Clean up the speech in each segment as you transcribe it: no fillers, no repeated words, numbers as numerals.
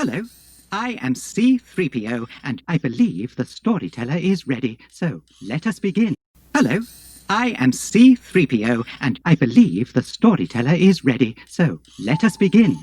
Hello, I am C-3PO, and I believe the storyteller is ready, so let us begin. Hello, I am C-3PO, and I believe the storyteller is ready, so let us begin.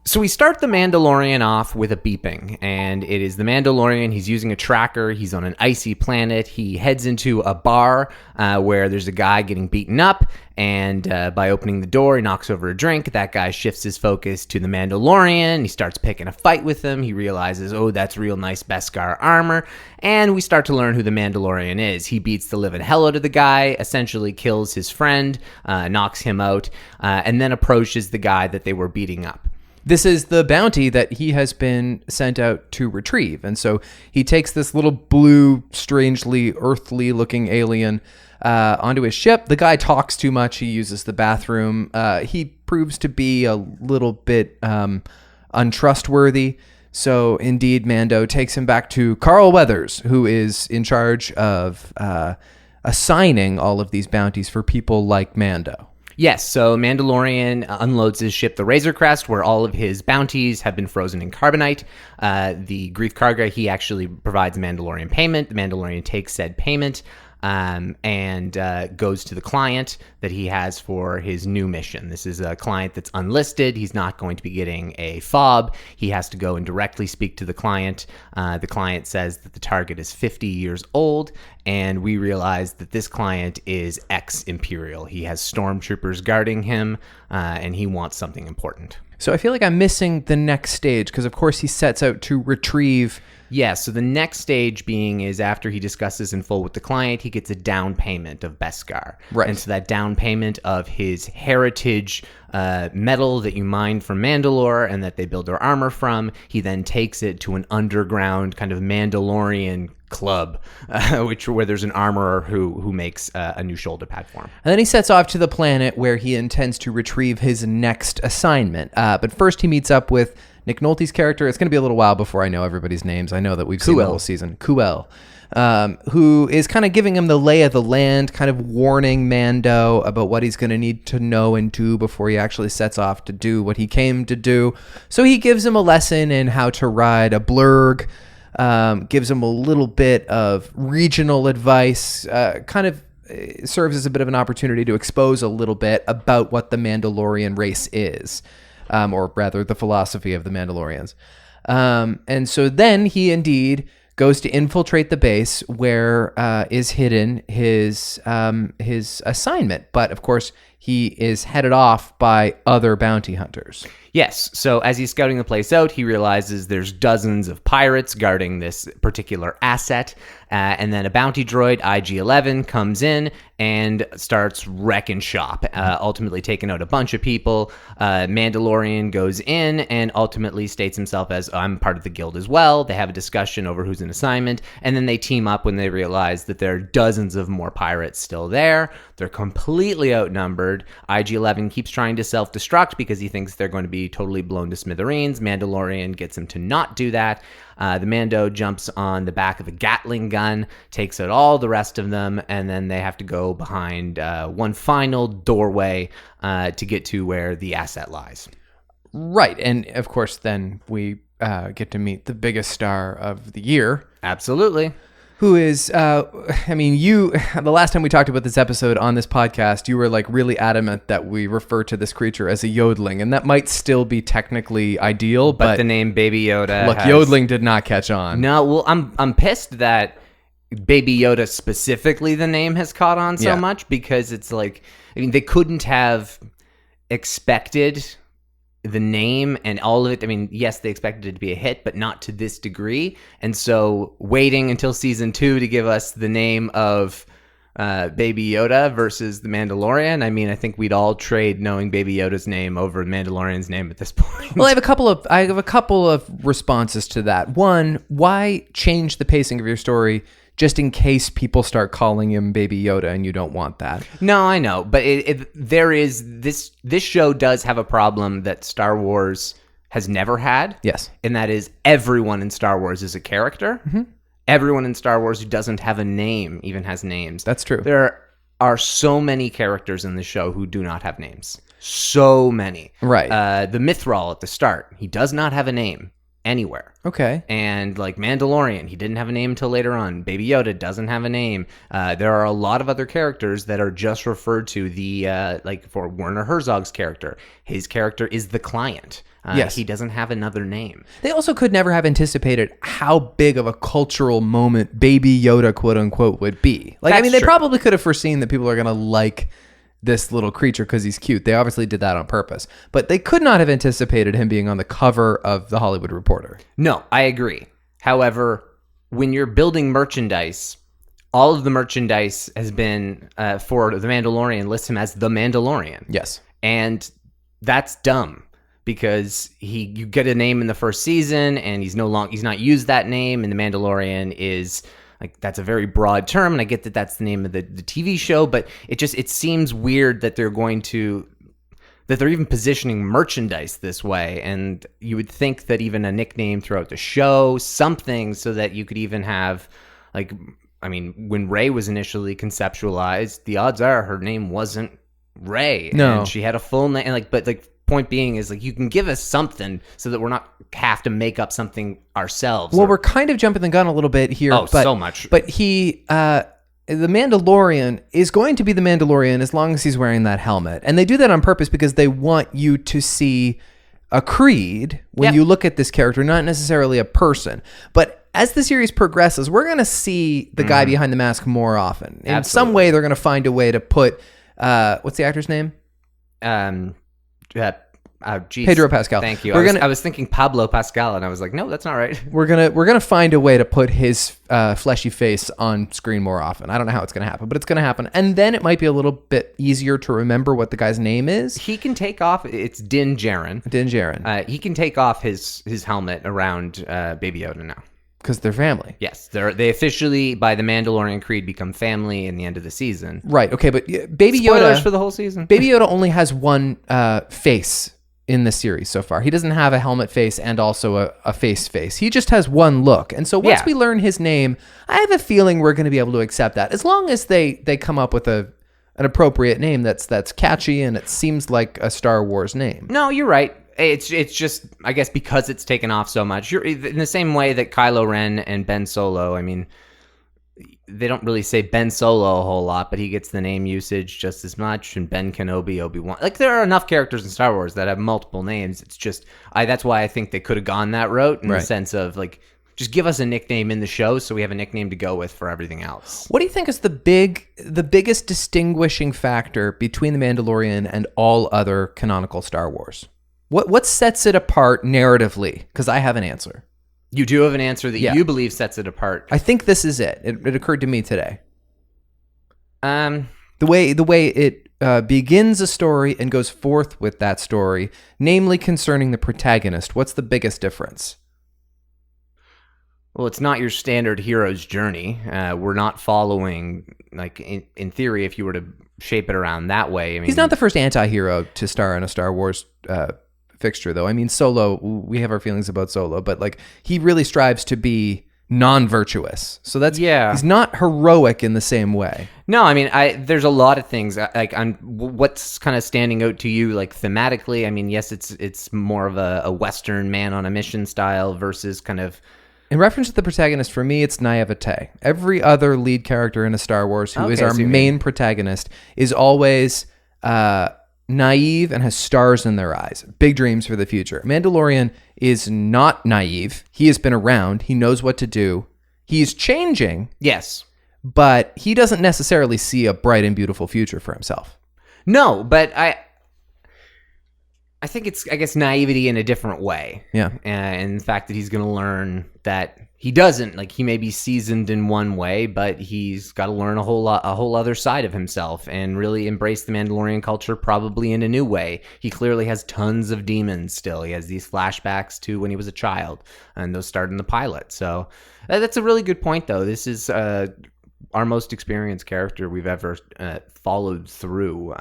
So we start the Mandalorian off with a beeping, and it is the Mandalorian. He's using a tracker. He's on an icy planet. He heads into a bar where there's a guy getting beaten up, and by opening the door, he knocks over a drink. That guy shifts his focus to the Mandalorian. He starts picking a fight with him. He realizes, oh, that's real nice Beskar armor, and we start to learn who the Mandalorian is. He beats the living hell out of the guy, essentially kills his friend, knocks him out, and then approaches the guy that they were beating up. This is the bounty that he has been sent out to retrieve. And so he takes this little blue, strangely earthly-looking alien onto his ship. The guy talks too much. He uses the bathroom. He proves to be a little bit untrustworthy. So indeed, Mando takes him back to Carl Weathers, who is in charge of assigning all of these bounties for people like Mando. Yes, so Mandalorian unloads his ship, the Razor Crest, where all of his bounties have been frozen in carbonite. The Grief Karga, he actually provides Mandalorian payment. The Mandalorian takes said payment and goes to the client that he has for his new mission. This is a client that's unlisted. He's not going to be getting a fob. He has to go and directly speak to the client. The client says that the target is 50 years old, and we realize that this client is ex-Imperial. He has stormtroopers guarding him, and he wants something important. So I feel like I'm missing the next stage, because of course he sets out to retrieve... Yeah, so the next stage being is after he discusses in full with the client, he gets a down payment of Beskar. Right. And so that down payment of his heritage metal that you mine from Mandalore and that they build their armor from, he then takes it to an underground kind of Mandalorian club, where there's an armorer who makes a new shoulder pad for him. And then he sets off to the planet where he intends to retrieve his next assignment. But first he meets up with Nick Nolte's character. It's going to be a little while before I know everybody's names. I know that we've seen the whole season. Kuel, who is kind of giving him the lay of the land, kind of warning Mando about what he's going to need to know and do before he actually sets off to do what he came to do. So he gives him a lesson in how to ride a blurg, gives him a little bit of regional advice, kind of serves as a bit of an opportunity to expose a little bit about what the Mandalorian race is. Or rather, the philosophy of the Mandalorians. And so then he indeed goes to infiltrate the base where is hidden his assignment. But of course, he is headed off by other bounty hunters. Yes, so as he's scouting the place out, he realizes there's dozens of pirates guarding this particular asset, and then a bounty droid, IG-11, comes in and starts wrecking shop, ultimately taking out a bunch of people. Mandalorian goes in and ultimately states himself as, I'm part of the guild as well. They have a discussion over who's an assignment, and then they team up when they realize that there are dozens of more pirates still there. They're completely outnumbered. IG-11 keeps trying to self-destruct because he thinks they're going to be totally blown to smithereens. Mandalorian gets him to not do that. The Mando jumps on the back of a Gatling gun, takes out all the rest of them, and then they have to go behind one final doorway to get to where the asset lies. Right, and of course then we get to meet the biggest star of the year. Absolutely. Who is, the last time we talked about this episode on this podcast, you were like really adamant that we refer to this creature as a yodeling, and that might still be technically ideal, but the name Baby Yoda yodeling did not catch on. No, well, I'm pissed that Baby Yoda specifically, the name has caught on so much, because it's like, they couldn't have expected the name and all of it. Yes, they expected it to be a hit, but not to this degree. And so waiting until season 2 to give us the name of Baby Yoda versus the Mandalorian, I think we'd all trade knowing Baby Yoda's name over Mandalorian's name at this point. Well, I have a couple of responses to that. One, why change the pacing of your story just in case people start calling him Baby Yoda and you don't want that? No, I know, but there is this show does have a problem that Star Wars has never had. Yes. And that is everyone in Star Wars is a character. Mm-hmm. Everyone in Star Wars who doesn't have a name even has names. That's true. There are so many characters in the show who do not have names. So many. Right. The Mithril at the start, he does not have a name anywhere. Okay. And like Mandalorian, he didn't have a name until later on. Baby Yoda doesn't have a name. There are a lot of other characters that are just referred to. Like for Werner Herzog's character, his character is the client. Yes. He doesn't have another name. They also could never have anticipated how big of a cultural moment Baby Yoda, quote unquote, would be. Like, That's they true. probably could have foreseen that people are going to like this little creature because he's cute. They obviously did that on purpose. But they could not have anticipated him being on the cover of The Hollywood Reporter. No, I agree. However, when you're building merchandise, all of the merchandise has been for The Mandalorian, lists him as The Mandalorian. Yes. And that's dumb because you get a name in the first season and he's not used that name, and The Mandalorian is like, that's a very broad term, and I get that that's the name of the TV show, but it seems weird that they're even positioning merchandise this way, and you would think that even a nickname throughout the show, something so that you could even have, like, I mean, when Rey was initially conceptualized, the odds are her name wasn't Rey. No. And she had a full name, but point being is, like, you can give us something so that we're not have to make up something ourselves. Well, we're kind of jumping the gun a little bit here. Oh, but, so much. But the Mandalorian is going to be the Mandalorian as long as he's wearing that helmet. And they do that on purpose because they want you to see a creed when you look at this character, not necessarily a person. But as the series progresses, we're going to see the guy behind the mask more often. In some way, they're going to find a way to put, what's the actor's name? Pedro Pascal. Thank you. I was thinking Pablo Pascal, and I was like, no, that's not right. We're gonna find a way to put his fleshy face on screen more often. I don't know how it's gonna happen, but it's gonna happen, and then it might be a little bit easier to remember what the guy's name is. He can take off. It's Din Djarin. Din Djarin. He can take off his helmet around Baby Yoda now. Because they're family. Yes, they officially, by the Mandalorian creed, become family in the end of the season. Right. Okay, but Baby Spoilers Yoda for the whole season. Baby Yoda only has one face in the series so far. He doesn't have a helmet face and also a face. He just has one look. And so once we learn his name, I have a feeling we're going to be able to accept that, as long as they come up with an appropriate name that's catchy and it seems like a Star Wars name. No, you're right. It's just, I guess, because it's taken off so much. You're in the same way that Kylo Ren and Ben Solo. I mean, they don't really say Ben Solo a whole lot, but he gets the name usage just as much. And Ben Kenobi, Obi-Wan. Like, there are enough characters in Star Wars that have multiple names. It's just, that's why I think they could have gone that route in the sense of, like, just give us a nickname in the show so we have a nickname to go with for everything else. What do you think is the biggest distinguishing factor between The Mandalorian and all other canonical Star Wars? What sets it apart narratively? Because I have an answer. You do have an answer that you believe sets it apart. I think this is it. It occurred to me today. The way it begins a story and goes forth with that story, namely concerning the protagonist. What's the biggest difference? Well, it's not your standard hero's journey. We're not following, like, in theory, if you were to shape it around that way. I mean, he's not the first anti-hero to star in a Star Wars fixture, though. I mean, Solo, we have our feelings about Solo, but, like, he really strives to be non-virtuous. So that's, he's not heroic in the same way. No, I mean, there's a lot of things, like, what's kind of standing out to you, like, thematically. I mean, yes, it's more of a Western man on a mission style versus kind of... In reference to the protagonist, for me, it's naivete. Every other lead character in a Star Wars who is our main protagonist is always naive and has stars in their eyes. Big dreams for the future. Mandalorian is not naive. He has been around. He knows what to do. He is changing. Yes. But he doesn't necessarily see a bright and beautiful future for himself. No, but I think it's, I guess, naivety in a different way. Yeah. And the fact that he's going to learn that he doesn't, like, he may be seasoned in one way, but he's got to learn a whole other side of himself and really embrace the Mandalorian culture probably in a new way. He clearly has tons of demons still. He has these flashbacks to when he was a child, and those start in the pilot. So that's a really good point, though. This is our most experienced character we've ever followed through.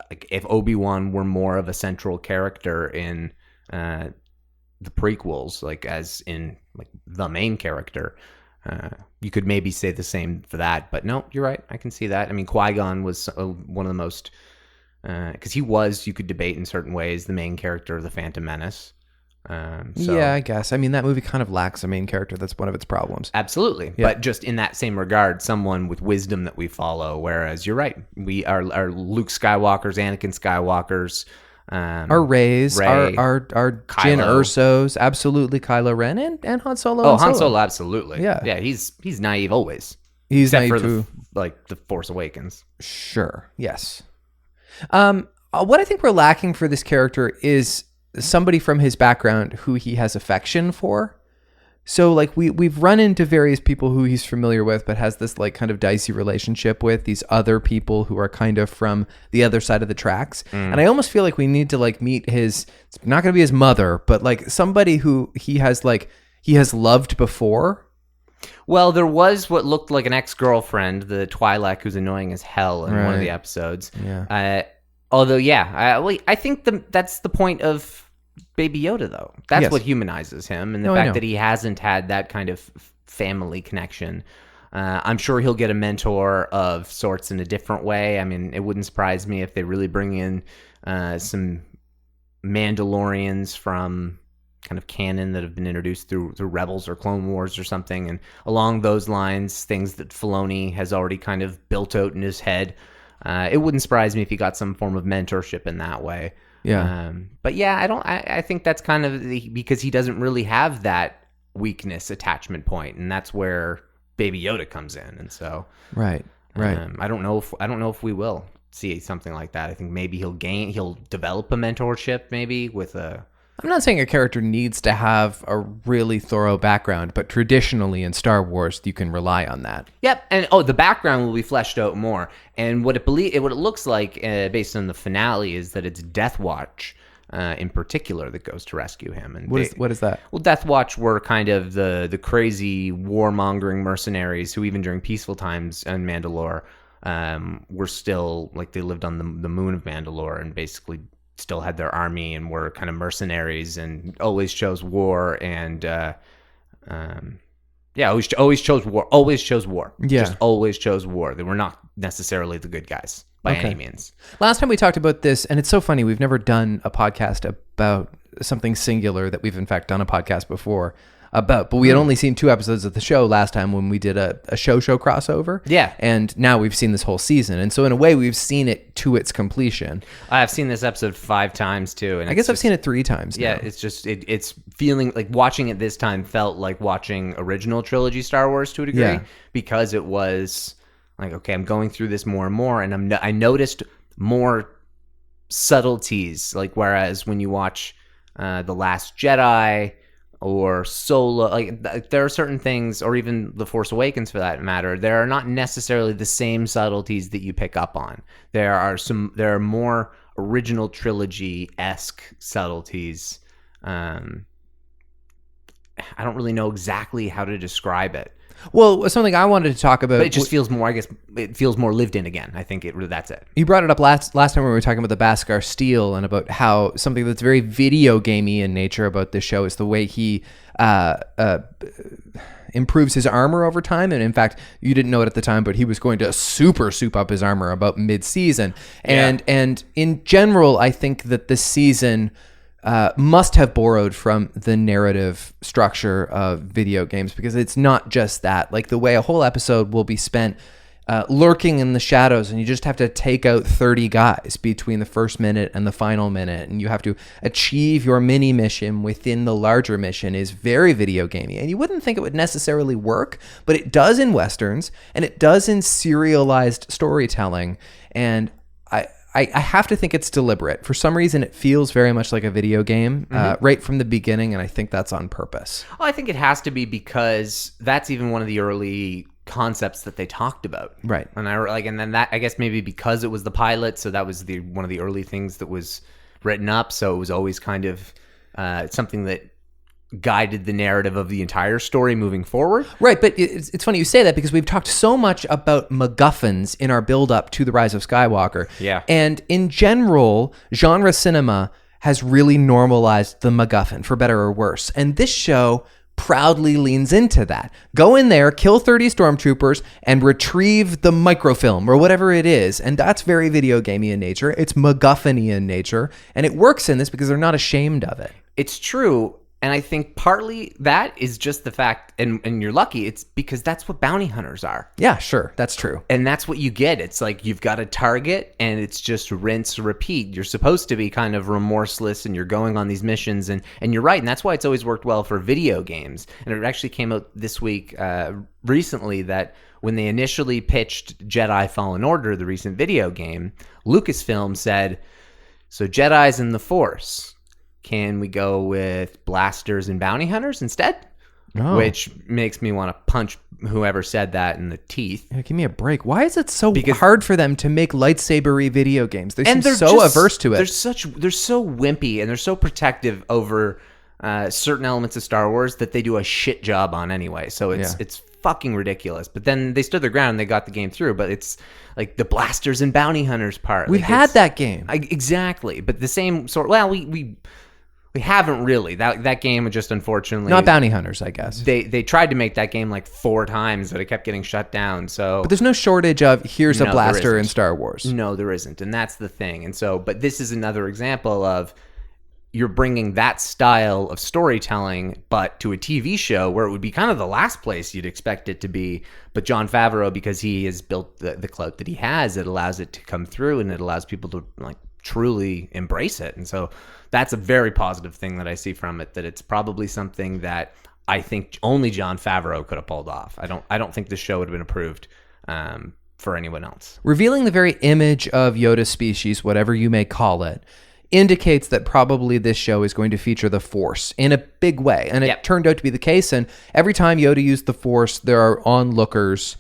Like, if Obi-Wan were more of a central character in the prequels, like, as in, like, the main character, you could maybe say the same for that. But no, you're right. I can see that. I mean, Qui-Gon was one of the most because he was, you could debate in certain ways, the main character of the Phantom Menace. Yeah, I guess. I mean, that movie kind of lacks a main character. That's one of its problems. Absolutely. Yeah. But just in that same regard, someone with wisdom that we follow, whereas you're right. We are Luke Skywalkers, Anakin Skywalkers, our Rey's, our Jyn Ersos, absolutely Kylo Ren, and Han Solo. Oh, Han Solo, absolutely. Yeah. He's naive always. He's except naive for too. the Force Awakens. Sure. Yes. What I think we're lacking for this character is somebody from his background who he has affection for. So like we've run into various people who he's familiar with, but has this like kind of dicey relationship with these other people who are kind of from the other side of the tracks. And I almost feel like we need to like meet it's not going to be his mother, but like somebody who he has loved before. Well, there was what looked like an ex-girlfriend, the Twi'lek, who's annoying as hell in one of the episodes. Yeah. Although, I think that's the point of Baby Yoda, though. That's what humanizes him, and the fact that he hasn't had that kind of family connection. I'm sure he'll get a mentor of sorts in a different way. I mean, it wouldn't surprise me if they really bring in some Mandalorians from kind of canon that have been introduced through Rebels or Clone Wars or something, and along those lines, things that Filoni has already kind of built out in his head. It wouldn't surprise me if he got some form of mentorship in that way. Yeah. But yeah, I think that's kind of because he doesn't really have that weakness attachment point, and that's where Baby Yoda comes in. And so, right. I don't know if we will see something like that. I think maybe he'll develop a mentorship maybe with a. I'm not saying a character needs to have a really thorough background, but traditionally in Star Wars, you can rely on that. Yep, and the background will be fleshed out more. And what it looks like, based on the finale, is that it's Death Watch, in particular, that goes to rescue him. And what is that? Well, Death Watch were kind of the crazy warmongering mercenaries who, even during peaceful times in Mandalore, were still like they lived on the moon of Mandalore and basically still had their army and were kind of mercenaries and always chose war and always chose war. Yeah. Just always chose war. They were not necessarily the good guys by any means. Last time we talked about this, and it's so funny, we've never done a podcast about something singular that we've in fact done a podcast before about, but we had only seen 2 episodes of the show last time when we did a show crossover. Yeah. And now we've seen this whole season. And so in a way, we've seen it to its completion. I've seen this episode 5 times too. And I guess I've seen it 3 times now. Yeah, it's just, it's feeling like watching it this time felt like watching original trilogy Star Wars to a degree, because it was like, okay, I'm going through this more and more, and I noticed more subtleties, like whereas when you watch The Last Jedi or Solo, like there are certain things, or even The Force Awakens for that matter, there are not necessarily the same subtleties that you pick up on. There are more original trilogy-esque subtleties. I don't really know exactly how to describe it. Well, something I wanted to talk about. But it just feels more, I guess, it feels more lived in again. I think that's it. You brought it up last time when we were talking about the Beskar Steel and about how something that's very video gamey in nature about this show is the way he improves his armor over time. And in fact, you didn't know it at the time, but he was going to super soup up his armor about mid-season. And in general, I think that this season must have borrowed from the narrative structure of video games, because it's not just that. Like the way a whole episode will be spent lurking in the shadows, and you just have to take out 30 guys between the first minute and the final minute, and you have to achieve your mini mission within the larger mission, is very video gamey. And you wouldn't think it would necessarily work, but it does in Westerns, and it does in serialized storytelling. And I have to think it's deliberate. For some reason, it feels very much like a video game right from the beginning, and I think that's on purpose. Well, I think it has to be, because that's even one of the early concepts that they talked about. Right. And then that, I guess maybe because it was the pilot, so that was one of the early things that was written up. So it was always kind of something that guided the narrative of the entire story moving forward. Right, but it's funny you say that, because we've talked so much about MacGuffins in our build-up to The Rise of Skywalker. Yeah. And in general, genre cinema has really normalized the MacGuffin, for better or worse. And this show proudly leans into that. Go in there, kill 30 stormtroopers, and retrieve the microfilm or whatever it is. And that's very video gamey in nature. It's MacGuffin-y in nature. And it works in this because they're not ashamed of it. It's true. And I think partly that is just the fact, and you're lucky, it's because that's what bounty hunters are. Yeah, sure. That's true. And that's what you get. It's like you've got a target and it's just rinse, repeat. You're supposed to be kind of remorseless and you're going on these missions. And you're right. And that's why it's always worked well for video games. And it actually came out this week recently that when they initially pitched Jedi Fallen Order, the recent video game, Lucasfilm said, so Jedis and the Force. Can we go with blasters and bounty hunters instead? Oh. Which makes me want to punch whoever said that in the teeth. Yeah, give me a break. Why is it so hard for them to make lightsaber-y video games? They seem so averse to it. They're so wimpy and they're so protective over certain elements of Star Wars that they do a shit job on anyway. So it's fucking ridiculous. But then they stood their ground and they got the game through. But it's like the blasters and bounty hunters part. We've had that game. Exactly. But the same sort. Well, we haven't really. That game just unfortunately not bounty hunters, I guess. They tried to make that game like 4 times, but it kept getting shut down. So, but there's no shortage of here's a blaster in Star Wars. No, there isn't, and that's the thing. And so, but this is another example of you're bringing that style of storytelling, but to a TV show where it would be kind of the last place you'd expect it to be. But Jon Favreau, because he has built the clout that he has, it allows it to come through, and it allows people to like truly embrace it. And so that's a very positive thing that I see from it, that it's probably something that I think only Jon Favreau could have pulled off. I don't think the show would have been approved for anyone else. Revealing the very image of Yoda's species, whatever you may call it, indicates that probably this show is going to feature the Force in a big way. And it turned out to be the case. And every time Yoda used the Force, there are onlookers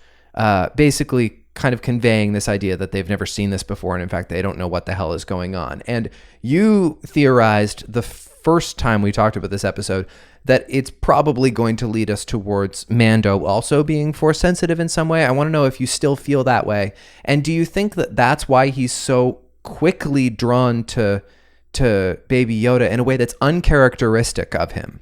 basically kind of conveying this idea that they've never seen this before, and in fact they don't know what the hell is going on. And you theorized the first time we talked about this episode that it's probably going to lead us towards Mando also being Force sensitive in some way. I want to know if you still feel that way, and do you think that that's why he's so quickly drawn to Baby Yoda in a way that's uncharacteristic of him?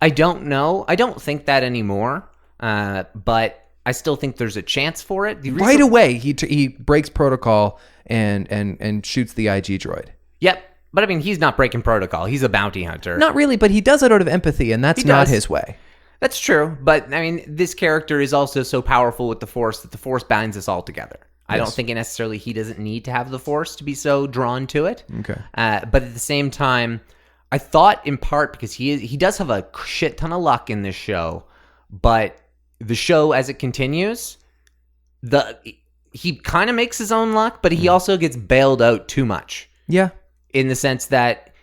I don't know. I don't think that anymore, but I still think there's a chance for it. Right away, he breaks protocol and shoots the IG droid. Yep. But I mean, he's not breaking protocol. He's a bounty hunter. Not really, but he does it out of empathy, and that's not his way. That's true. But I mean, this character is also so powerful with the Force that the Force binds us all together. I don't think he doesn't need to have the Force to be so drawn to it. Okay. But at the same time, I thought in part because he does have a shit ton of luck in this show, but the show as it continues, he kind of makes his own luck, but he also gets bailed out too much. Yeah. In the sense that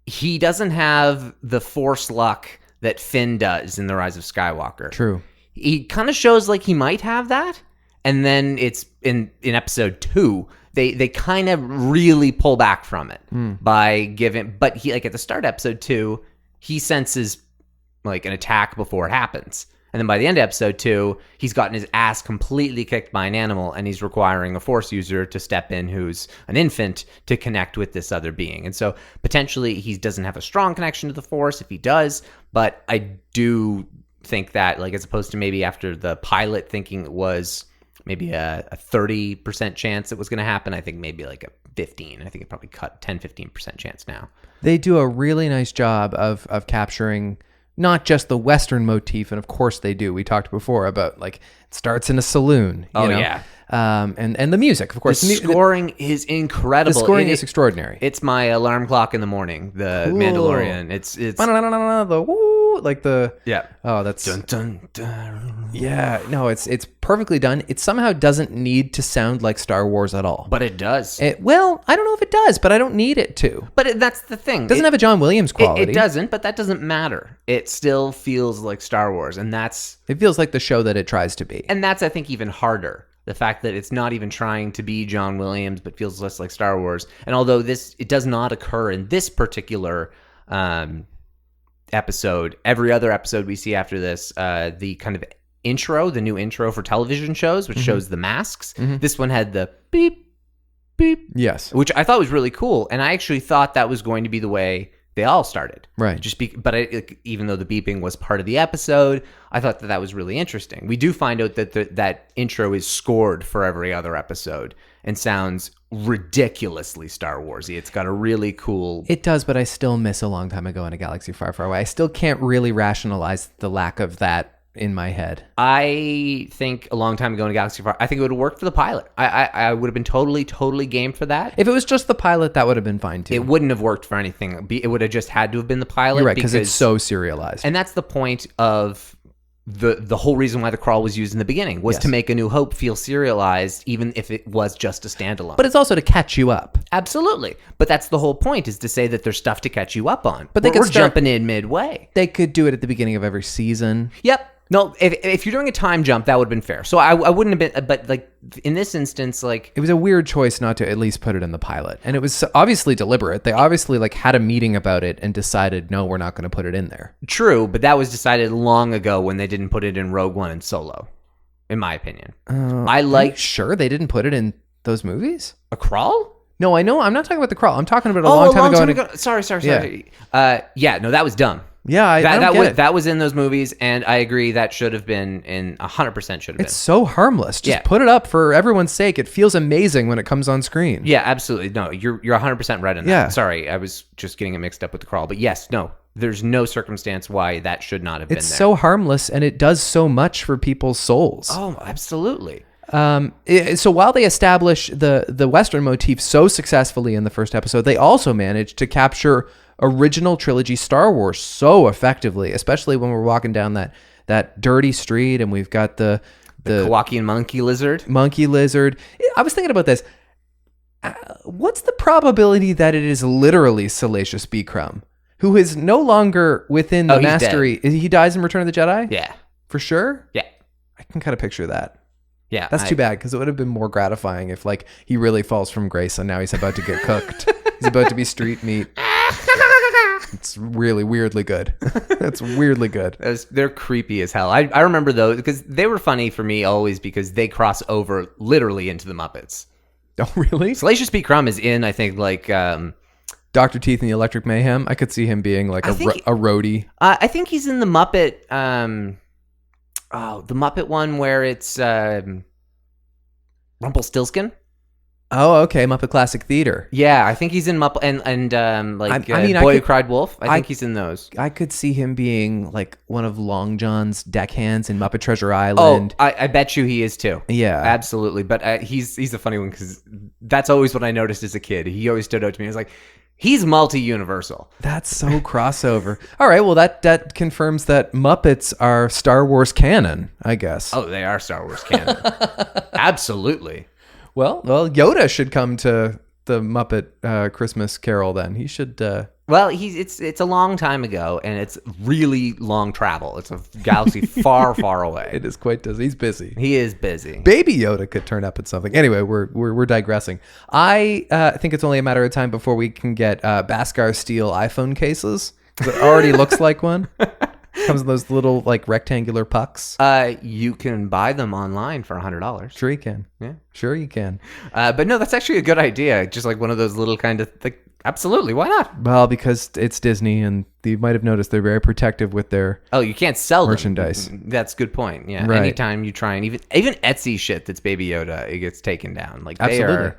he doesn't have the Force luck that Finn does in The Rise of Skywalker. True. He kind of shows like he might have that, and then it's in episode 2, they kind of really pull back from it by giving, but he, like at the start of episode 2, he senses like an attack before it happens. And then by the end of episode 2, he's gotten his ass completely kicked by an animal, and he's requiring a Force user to step in who's an infant to connect with this other being. And so potentially he doesn't have a strong connection to the Force if he does, but I do think that, like, as opposed to maybe after the pilot thinking it was maybe a 30% chance it was going to happen, I think maybe like a 15. I think it probably cut 10-15% chance now. They do a really nice job of capturing not just the Western motif, and of course they do. We talked before about like it starts in a saloon. You know? Yeah. And the music, of course. The scoring is incredible. The scoring is extraordinary. It's my alarm clock in the morning. The Mandalorian. It's the woo, like the yeah. Oh, that's dun, dun, dun. Yeah. No, it's perfectly done. It somehow doesn't need to sound like Star Wars at all. But it does. Well, I don't know if it does, but I don't need it to. But that's the thing. It doesn't have a John Williams quality. It doesn't, but that doesn't matter. It still feels like Star Wars, and it feels like the show that it tries to be. And that's, I think, even harder. The fact that it's not even trying to be John Williams, but feels less like Star Wars. And although it does not occur in this particular episode, every other episode we see after this, the kind of intro, the new intro for television shows, which shows the masks. This one had the beep, beep. Yes. Which I thought was really cool. And I actually thought that was going to be the way They all started. Right. Even though the beeping was part of the episode, I thought that was really interesting. We do find out that that intro is scored for every other episode and sounds ridiculously Star Warsy. It's got a really cool... It does, but I still miss A Long Time Ago in a Galaxy Far, Far Away. I still can't really rationalize the lack of that in my head. I think A Long Time Ago in a Galaxy Far, I think it would have worked for the pilot. I would have been totally game for that. If it was just the pilot, that would have been fine too. It wouldn't have worked for anything. It would have just had to have been the pilot. You're right, because it's so serialized. And that's the point of the whole reason why the crawl was used in the beginning, was to make A New Hope feel serialized, even if it was just a standalone. But it's also to catch you up. Absolutely. But that's the whole point, is to say that there's stuff to catch you up on. But we're jumping in midway. They could do it at the beginning of every season. Yep. No, if you're doing a time jump, that would have been fair. So I wouldn't have been, but like in this instance, like... It was a weird choice not to at least put it in the pilot. And it was obviously deliberate. They obviously like had a meeting about it and decided, no, we're not going to put it in there. True, but that was decided long ago when they didn't put it in Rogue One and Solo, in my opinion. Are you sure they didn't put it in those movies? A crawl? No, I know. I'm not talking about the crawl. I'm talking about a long time ago. Sorry. Yeah. No, that was dumb. Yeah, I don't get it. That was in those movies, and I agree that should have been in 100% should have been. It's so harmless. Just put it up for everyone's sake. It feels amazing when it comes on screen. Yeah, absolutely. No, you're 100% right on that. Yeah. Sorry, I was just getting it mixed up with the crawl. But yes, no, there's no circumstance why that should not have been there. It's so harmless, and it does so much for people's souls. Oh, absolutely. So while they establish the Western motif so successfully in the first episode, they also managed to capture original trilogy Star Wars so effectively, especially when we're walking down that dirty street and we've got the Kowakian monkey lizard. I was thinking about this. What's the probability that it is literally Salacious B. Crumb, who is no longer within the mastery? He dies in Return of the Jedi? Yeah. For sure? Yeah. I can kind of picture that. Yeah. That's too bad, because it would have been more gratifying if like he really falls from grace and now he's about to get cooked. He's about to be street meat. It's really weirdly good. That's weirdly good. They're creepy as hell. I remember those because they were funny for me always because they cross over literally into the Muppets. Oh, really? Salacious B. Crumb is in, I think, like... Dr. Teeth and the Electric Mayhem. I could see him being like a roadie. I think he's in the Muppet... the Muppet one where it's Rumpelstiltskin. Oh, okay. Muppet Classic Theater. Yeah, I think he's in Muppet and Boy Who Cried Wolf. I think he's in those. I could see him being like one of Long John's deckhands in Muppet Treasure Island. Oh, I bet you he is too. Yeah, absolutely. But he's a funny one because that's always what I noticed as a kid. He always stood out to me. I was like, he's multi-universal. That's so crossover. All right, well that confirms that Muppets are Star Wars canon, I guess. Oh, they are Star Wars canon. Absolutely. Well, Yoda should come to the Muppet Christmas Carol then. He should. Well, it's a long time ago, and it's really long travel. It's a galaxy far, far away. It is quite busy. He's busy. He is busy. Baby Yoda could turn up at something. Anyway, we're digressing. I think it's only a matter of time before we can get Bhaskar Steel iPhone cases. It already looks like one. Comes in those little like rectangular pucks. You can buy them online for $100. Sure you can. Yeah, sure you can. But no, that's actually a good idea. Just like one of those little kind of like, absolutely, why not? Well, because it's Disney, and you might have noticed they're very protective with their you can't sell merchandise. That's a good point. Yeah, right. Anytime you try and even Etsy shit that's Baby Yoda, it gets taken down. Like absolutely,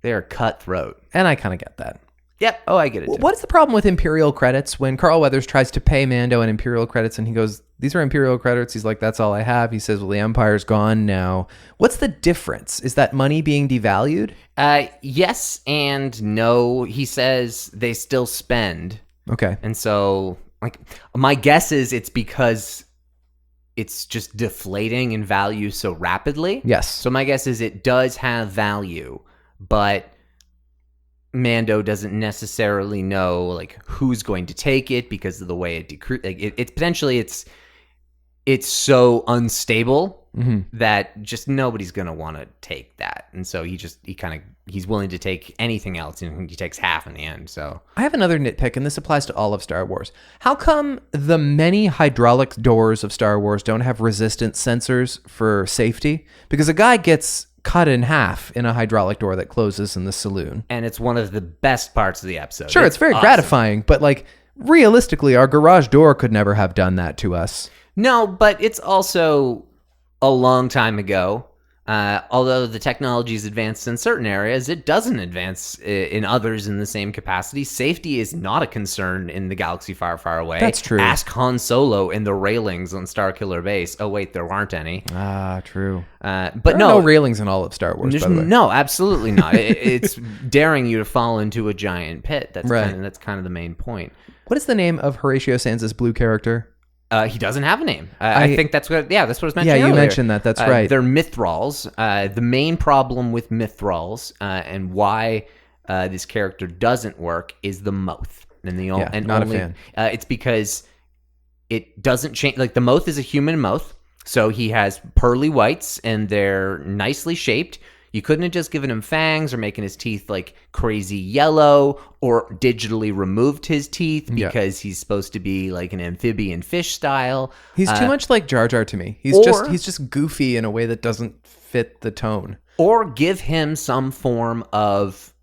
they are cutthroat, and I kind of get that. Yep. Oh, I get it. What's the problem with Imperial credits? When Carl Weathers tries to pay Mando in Imperial credits and he goes, these are Imperial credits. He's like, that's all I have. He says, well, the Empire's gone now. What's the difference? Is that money being devalued? Yes and no. He says they still spend. Okay. And so, like, my guess is it's because it's just deflating in value so rapidly. Yes. So my guess is it does have value, but Mando doesn't necessarily know like who's going to take it because of the way it it's potentially it's so unstable that just nobody's going to want to take that. And so he's willing to take anything else, and he takes half in the end. So I have another nitpick, and this applies to all of Star Wars. How come the many hydraulic doors of Star Wars don't have resistance sensors for safety? Because a guy gets cut in half in a hydraulic door that closes in the saloon. And it's one of the best parts of the episode. Sure, it's very awesome. gratifying, but like realistically, our garage door could never have done that to us. No, but it's also a long time ago. Although the technology is advanced in certain areas, it doesn't advance in others in the same capacity. Safety is not a concern in the galaxy far, far away. That's true. Ask Han Solo in the railings on Starkiller Base. Oh, wait, there aren't any. Ah, true. But there are no railings in all of Star Wars, by the way. No, absolutely not. It's daring you to fall into a giant pit. That's right. That's kind of the main point. What is the name of Horatio Sands' blue character? He doesn't have a name. I think that's what. Yeah, that's what was mentioned. Yeah, you earlier. mentioned that. That's right. They're Mithrals. The main problem with Mithrals and why this character doesn't work is the mouth. And not a fan. It's because it doesn't change. Like the mouth is a human mouth, so he has pearly whites and they're nicely shaped. You couldn't have just given him fangs or making his teeth like crazy yellow or digitally removed his teeth because he's supposed to be like an amphibian fish style. He's too much like Jar Jar to me. He's just goofy in a way that doesn't fit the tone. Or give him some form of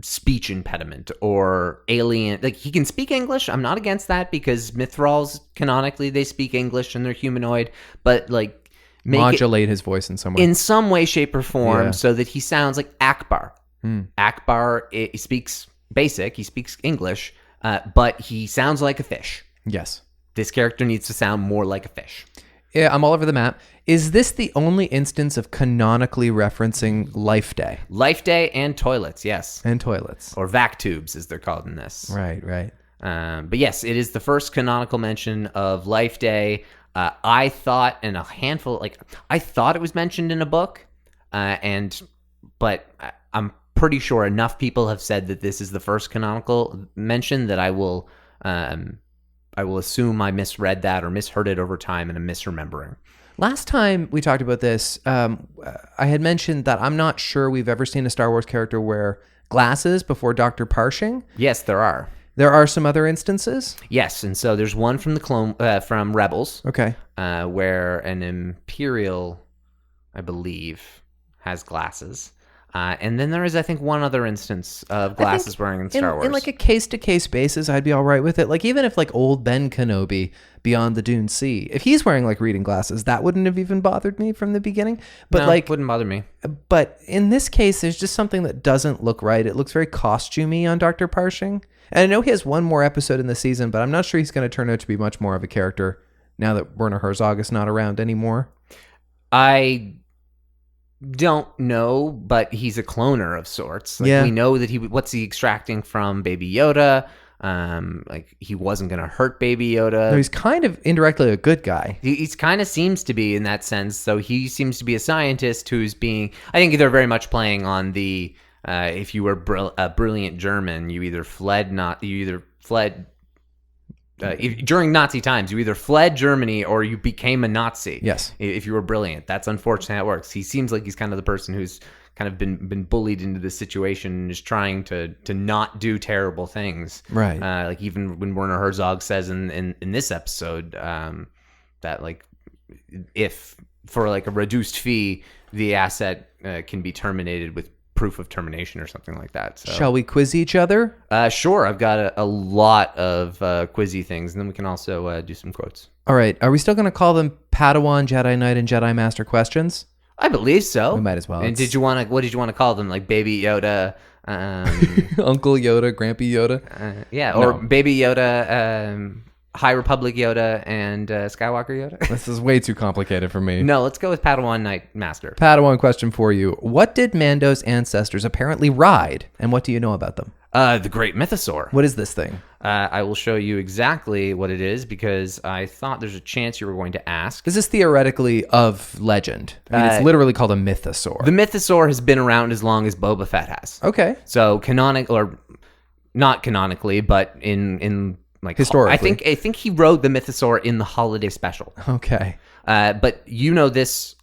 speech impediment or alien. Like he can speak English. I'm not against that because Mithrals canonically they speak English and they're humanoid, but like modulate his voice in some way. In some way, shape, or form so that he sounds like Akbar. Akbar he speaks basic, he speaks English, but he sounds like a fish. Yes. This character needs to sound more like a fish. Yeah, I'm all over the map. Is this the only instance of canonically referencing Life Day? Life Day and toilets, yes. And toilets. Or vac tubes, as they're called in this. Right. But yes, it is the first canonical mention of Life Day. I thought in a handful, I thought it was mentioned in a book, but I'm pretty sure enough people have said that this is the first canonical mention that I will assume I misread that or misheard it over time and I'm misremembering. Last time we talked about this, I had mentioned that I'm not sure we've ever seen a Star Wars character wear glasses before Dr. Parshing. Yes, there are. There are some other instances? Yes, and so there's one from from Rebels. Okay. Where an Imperial, I believe, has glasses. And then there is, I think, one other instance of glasses wearing in Star Wars. In like a case-to-case basis, I'd be all right with it. Like even if like old Ben Kenobi Beyond the Dune Sea, if he's wearing like reading glasses, that wouldn't have even bothered me from the beginning. But no, like wouldn't bother me. But in this case, there's just something that doesn't look right. It looks very costumey on Dr. Parshing. And I know he has one more episode in the season, but I'm not sure he's going to turn out to be much more of a character now that Werner Herzog is not around anymore. I don't know, but he's a cloner of sorts. We know that what's he extracting from Baby Yoda? He wasn't going to hurt Baby Yoda. No, he's kind of indirectly a good guy. He's kind of seems to be in that sense. So he seems to be a scientist who's being. I think they're very much playing on the. If you were a brilliant German, you either fled during Nazi times, you either fled Germany or you became a Nazi. Yes. If you were brilliant. That's unfortunate how it works. He seems like he's kind of the person who's kind of been bullied into this situation and is trying to not do terrible things. Right. Like even when Werner Herzog says in this episode that like if for like a reduced fee, the asset can be terminated with proof of termination or something like that. So. Shall we quiz each other? Sure. I've got a lot of quizzy things, and then we can also do some quotes. All right. Are we still going to call them Padawan, Jedi Knight, and Jedi Master questions? I believe so. We might as well. And what did you want to call them? Like Baby Yoda, Uncle Yoda, Grampy Yoda? Or Baby Yoda, High Republic Yoda, and Skywalker Yoda? This is way too complicated for me. No, let's go with Padawan Knight Master. Padawan question for you. What did Mando's ancestors apparently ride, and what do you know about them? The Great Mythosaur. What is this thing? I will show you exactly what it is because I thought there's a chance you were going to ask. This is theoretically of legend. I mean, it's literally called a mythosaur. The Mythosaur has been around as long as Boba Fett has. Okay. So not canonically, but in like historically. I think he rode the Mythosaur in the holiday special. Okay. But you know this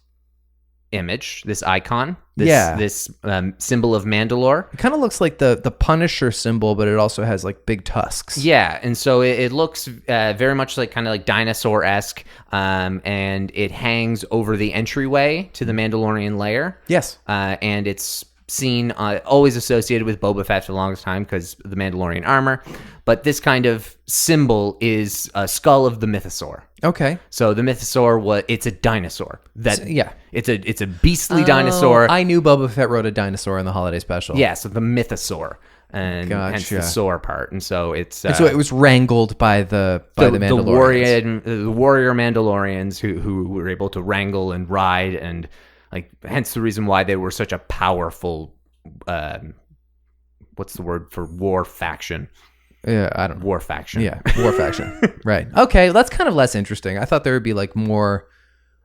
image, this icon, Yeah. this symbol of Mandalore. It kind of looks like the Punisher symbol, but it also has like big tusks. Yeah, and so it looks very much like kind of like dinosaur-esque, and it hangs over the entryway to the Mandalorian lair. Yes. And it's seen always associated with Boba Fett for the longest time because the Mandalorian armor. But this kind of symbol is a skull of the mythosaur. Okay. So the mythosaur it's a dinosaur. It's a beastly Oh, dinosaur. I knew Boba Fett rode a dinosaur in the holiday special. Yeah, so the mythosaur, and hence the Gotcha. soar part. And so it's And so it was wrangled by the Mandalorians. the warrior Mandalorians who were able to wrangle and ride, and like hence the reason why they were such a powerful what's the word for war faction? Yeah, I don't know. War faction. Yeah, war faction. Right. Okay, that's kind of less interesting. I thought there would be like more.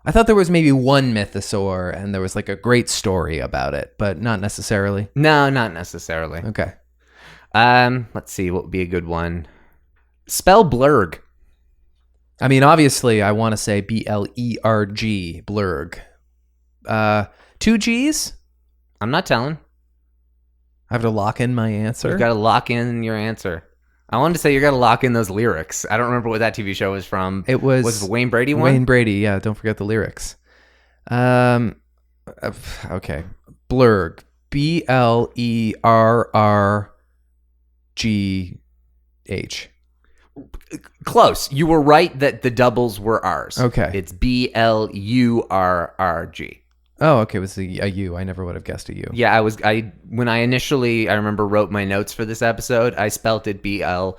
I thought there was maybe one mythosaur and there was like a great story about it, but not necessarily. No, not necessarily. Okay. Let's see what would be a good one. Spell blurg. I mean, obviously, I want to say BLERG, blurg. 2 G's? I'm not telling. I have to lock in my answer. You got to lock in your answer. I wanted to say you got to lock in those lyrics. I don't remember what that TV show was from. It was the Wayne Brady one? Wayne Brady, yeah. Don't forget the lyrics. Okay. Blurg. BLERRGH. Close. You were right that the doubles were ours. Okay. It's BLURRG. Oh, okay. It was a U. I never would have guessed a U. Yeah, when I initially, I remember, wrote my notes for this episode, I spelt it BLERG.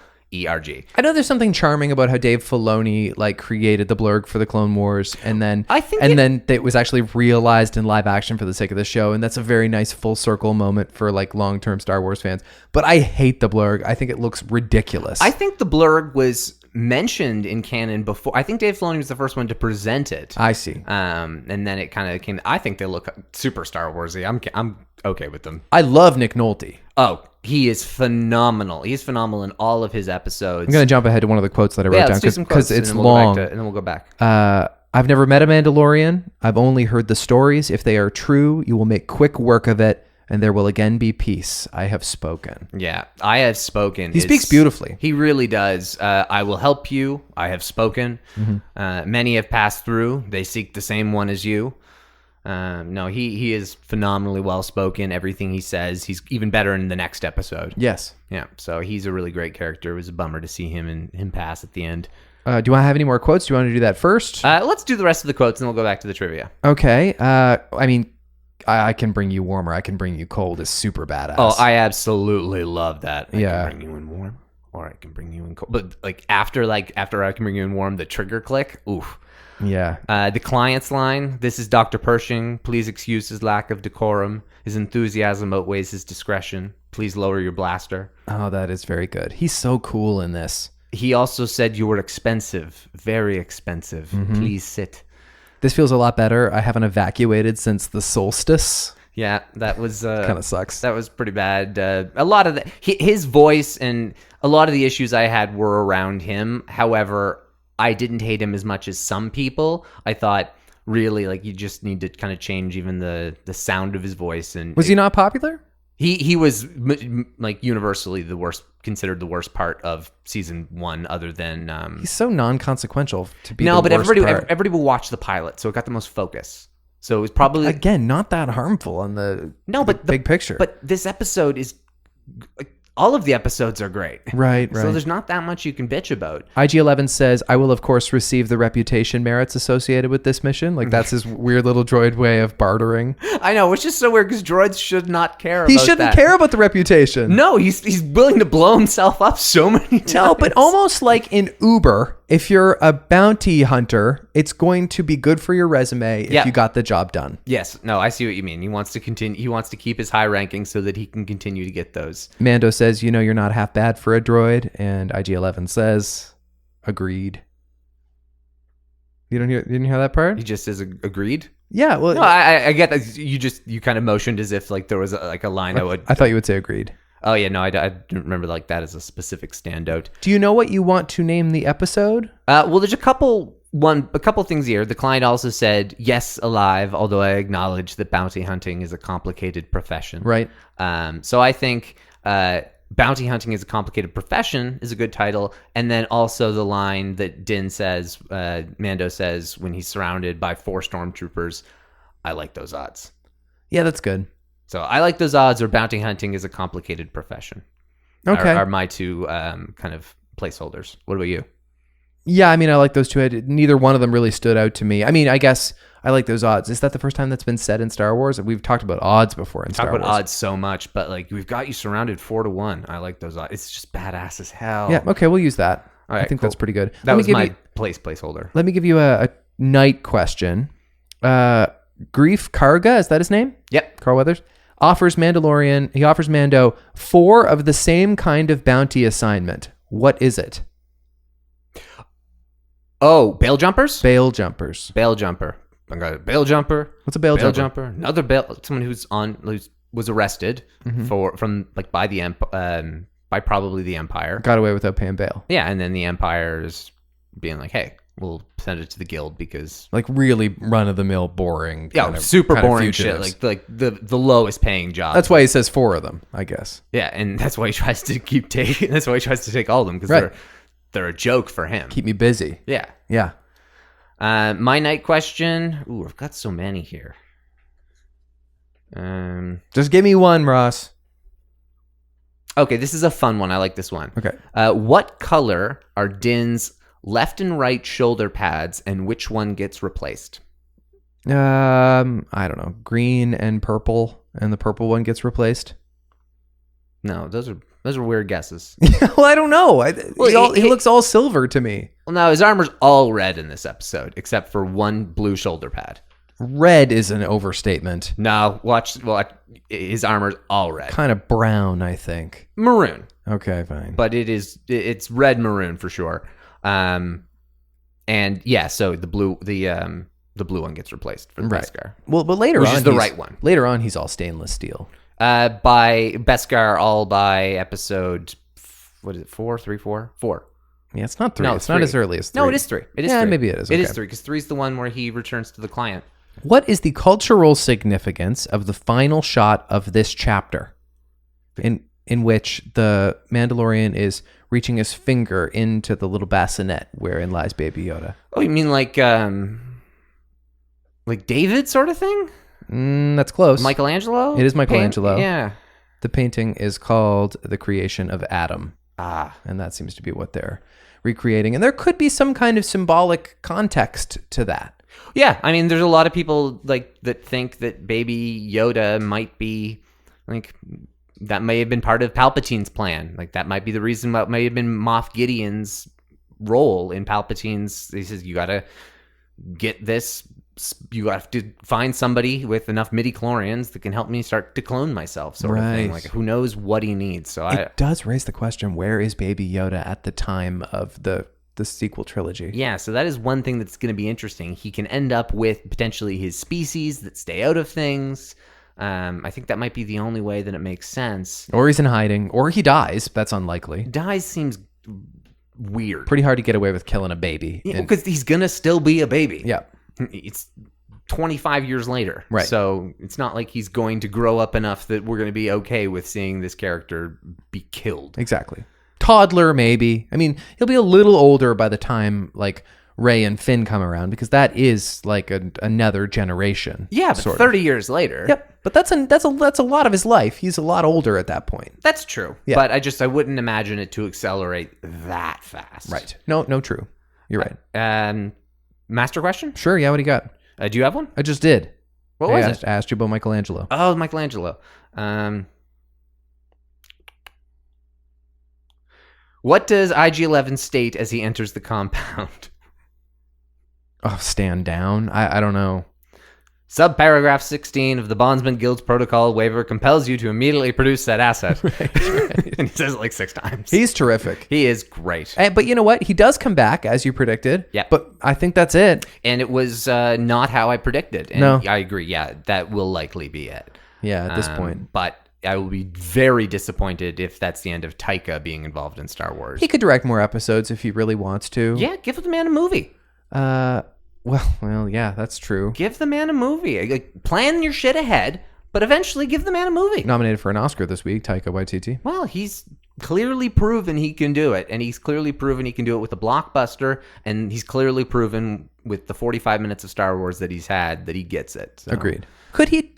I know there's something charming about how Dave Filoni like created the blurg for the Clone Wars, and then then it was actually realized in live action for the sake of the show, and that's a very nice full circle moment for like long-term Star Wars fans. But I hate the blurg. I think it looks ridiculous. I think the blurg was mentioned in canon before. I think Dave Filoni was the first one to present it. I see. And then it kind of came. I think they look super Star Warsy. I'm okay with them. I love Nick Nolte. Oh, he is phenomenal. He's phenomenal in all of his episodes. I'm going to jump ahead to one of the quotes that I wrote down because it's long. And then we'll go back. I've never met a Mandalorian. I've only heard the stories. If they are true, you will make quick work of it, and there will again be peace. I have spoken. Yeah, I have spoken. He speaks beautifully. He really does. I will help you. I have spoken. Mm-hmm. Many have passed through. They seek the same one as you. No, he is phenomenally well spoken. Everything he says, he's even better in the next episode. Yes. Yeah, so he's a really great character. It was a bummer to see him pass at the end. Do I have any more quotes? Do you want to do that first? Let's do the rest of the quotes, and then we'll go back to the trivia. Okay. I mean, I can bring you warm, or I can bring you cold is super badass. Oh, I absolutely love that. I Yeah. can bring you in warm, or I can bring you in cold. But after I can bring you in warm, the trigger click, oof. Yeah. The client's line, this is Dr. Pershing. Please excuse his lack of decorum. His enthusiasm outweighs his discretion. Please lower your blaster. Oh, that is very good. He's so cool in this. He also said you were expensive, very expensive. Please sit. This feels a lot better. I haven't evacuated since the solstice. Yeah, that was Kind of sucks. That was pretty bad. A lot of his voice and a lot of the issues I had were around him. However, I didn't hate him as much as some people. I thought really like you just need to kind of change even the sound of his voice. And Was he not popular? He was like universally considered the worst part of season 1, other than He's so non-consequential to be. no, the but worst everybody will watch the pilot, so it got the most focus. So it was probably again not that harmful on the big picture. But this episode is. All of the episodes are great. Right. So there's not that much you can bitch about. IG-11 says, I will, of course, receive the reputation merits associated with this mission. Like, that's his weird little droid way of bartering. I know, which is so weird because droids should not care about He shouldn't care about the reputation. No, he's willing to blow himself up so many times. No, but almost like in Uber, if you're a bounty hunter, it's going to be good for your resume if you got the job done. Yes. No, I see what you mean. He wants to continue. He wants to keep his high ranking so that he can continue to get those. Mando says, you know, you're not half bad for a droid. And IG-11 says, agreed. You didn't hear that part? He just says agreed. Yeah. Well, no, I get that. You kind of motioned as if like there was a line I thought you would say agreed. Oh yeah, no, I didn't remember like that as a specific standout. Do you know what you want to name the episode? Well, there's a couple a couple things here. The client also said, yes, alive, although I acknowledge that bounty hunting is a complicated profession. Right. So I think bounty hunting is a complicated profession is a good title. And then also the line that Din says, Mando says when he's surrounded by 4 stormtroopers, I like those odds. Yeah, that's good. So I like those odds, or bounty hunting is a complicated profession. Okay. Are my 2 kind of placeholders. What about you? Yeah, I mean, I like those 2. Neither one of them really stood out to me. I mean, I guess I like those odds. Is that the first time that's been said in Star Wars? We've talked about odds before in Star Wars. Talk about odds so much, but like we've got you surrounded 4-1. I like those odds. It's just badass as hell. Yeah, okay, we'll use that. All right, I think cool. that's pretty good. That was my placeholder. Let me give you a night question. Grief Karga, is that his name? Yep. Carl Weathers offers Mando 4 of the same kind of bounty assignment. What is it? Oh, bail jumpers? Bail jumpers. Bail jumper. I got a bail jumper. What's a bail jumper? Jumper. Another bail. Someone who was arrested by probably the Empire. Got away without paying bail. Yeah, and then the Empire's being like, hey, we'll send it to the guild because like really run of the mill boring. Super boring shit. Like the lowest paying job. That's why he says 4 of them, I guess. Yeah, and that's why he tries to keep taking. That's why he tries to take all of them because they're a joke for him. Keep me busy. Yeah. Yeah. My night question. Ooh, I've got so many here. Just give me one, Ross. Okay, this is a fun one. I like this one. Okay. What color are Din's left and right shoulder pads, and which one gets replaced? I don't know. Green and purple, and the purple one gets replaced. No, those are weird guesses. Well, I don't know. He looks all silver to me. Well, no, his armor's all red in this episode, except for one blue shoulder pad. Red is an overstatement. No, his armor's all red. Kind of brown, I think. Maroon. Okay, fine. But it's red maroon for sure. And yeah, so the blue one gets replaced for the Beskar. Well, but later which on, is the right one. Later on, he's all stainless steel. By Beskar, all by episode, what is it? 4, 3, 4, 4. Yeah, it's not 3. No, it's 3. not as early as 3. No, it is 3. It is 3. Maybe it is. It is 3 because 3 is the one where he returns to the client. What is the cultural significance of the final shot of this chapter, in which the Mandalorian is reaching his finger into the little bassinet wherein lies Baby Yoda? Oh, you mean like David sort of thing? That's close. Michelangelo? It is Michelangelo. Yeah. The painting is called The Creation of Adam. Ah. And that seems to be what they're recreating. And there could be some kind of symbolic context to that. Yeah, I mean, there's a lot of people that think that Baby Yoda might be that may have been part of Palpatine's plan. Like that might be the reason what may have been Moff Gideon's role in Palpatine's. He says you got to get this. You have to find somebody with enough midi-chlorians that can help me start to clone myself, sort of thing. Like who knows what he needs. So it does raise the question: where is Baby Yoda at the time of the sequel trilogy? Yeah, so that is one thing that's going to be interesting. He can end up with potentially his species that stay out of things. I think that might be the only way that it makes sense. Or he's in hiding, or he dies. That's unlikely. Dies seems weird. Pretty hard to get away with killing a baby. Because he's going to still be a baby. Yeah. It's 25 years later. Right. So it's not like he's going to grow up enough that we're going to be okay with seeing this character be killed. Exactly. Toddler, maybe. I mean, he'll be a little older by the time like Rey and Finn come around, because that is like another generation. Yeah, but 30 years later. Yep. But that's a lot of his life. He's a lot older at that point. That's true. Yeah. But I wouldn't imagine it to accelerate that fast. Right. No, true. You're right. Master question? Sure. Yeah. What do you got? Do you have one? I just did. What was it? I asked you about Michelangelo. Oh, Michelangelo. What does IG-11 state as he enters the compound? Oh, stand down. I don't know. Subparagraph 16 of the Bondsman Guild's protocol waiver compels you to immediately produce that asset. Right. And he says it like 6 times. He's terrific. He is great. But you know what? He does come back, as you predicted. Yeah. But I think that's it. And it was not how I predicted. And no. I agree. Yeah, that will likely be it. Yeah, at this point. But I will be very disappointed if that's the end of Taika being involved in Star Wars. He could direct more episodes if he really wants to. Yeah, give the man a movie. Well, yeah, that's true. Give the man a movie. Like, plan your shit ahead, but eventually give the man a movie. Nominated for an Oscar this week, Taika Waititi. Well, he's clearly proven he can do it, and he's clearly proven he can do it with a blockbuster, and he's clearly proven with the 45 minutes of Star Wars that he's had that he gets it. So. Agreed. Could he,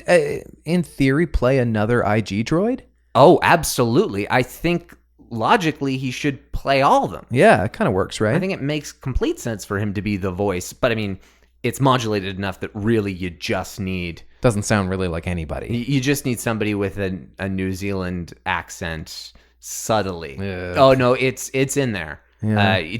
in theory, play another IG droid? Oh, absolutely. I think logically he should play all of them. Yeah, it kind of works, right? I think it makes complete sense for him to be the voice, but I mean, it's modulated enough that really you just need... Doesn't sound really like anybody. You just need somebody with a New Zealand accent subtly. Yeah. Oh no, it's in there. Yeah. You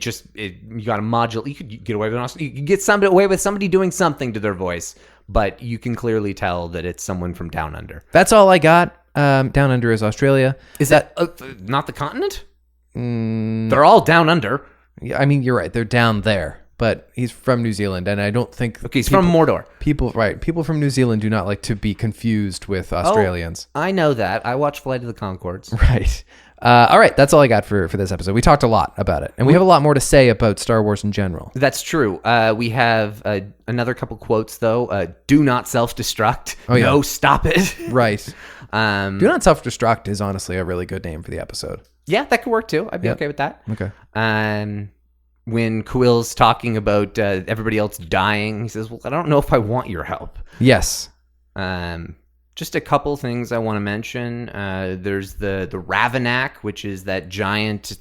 got to modulate. You could get away with you could get away with somebody doing something to their voice, but you can clearly tell that it's someone from Down Under. That's all I got. Down Under is Australia. Is that not the continent? They're all down under. Yeah, I mean, you're right. They're down there, but he's from New Zealand, and I don't think... Okay, he's from Mordor. People from New Zealand do not like to be confused with Australians. Oh, I know that. I watch Flight of the Conchords. Right. All right, that's all I got for this episode. We talked a lot about it, and we have a lot more to say about Star Wars in general. That's true. We have another couple quotes, though. Do not self-destruct. Oh, yeah. No, stop it. Right. Do not self-destruct is honestly a really good name for the episode. Yeah, that could work, too. I'd be okay with that. Okay. When Quill's talking about everybody else dying, he says, well, I don't know if I want your help. Yes. Just a couple things I want to mention. There's the Ravenak, which is that giant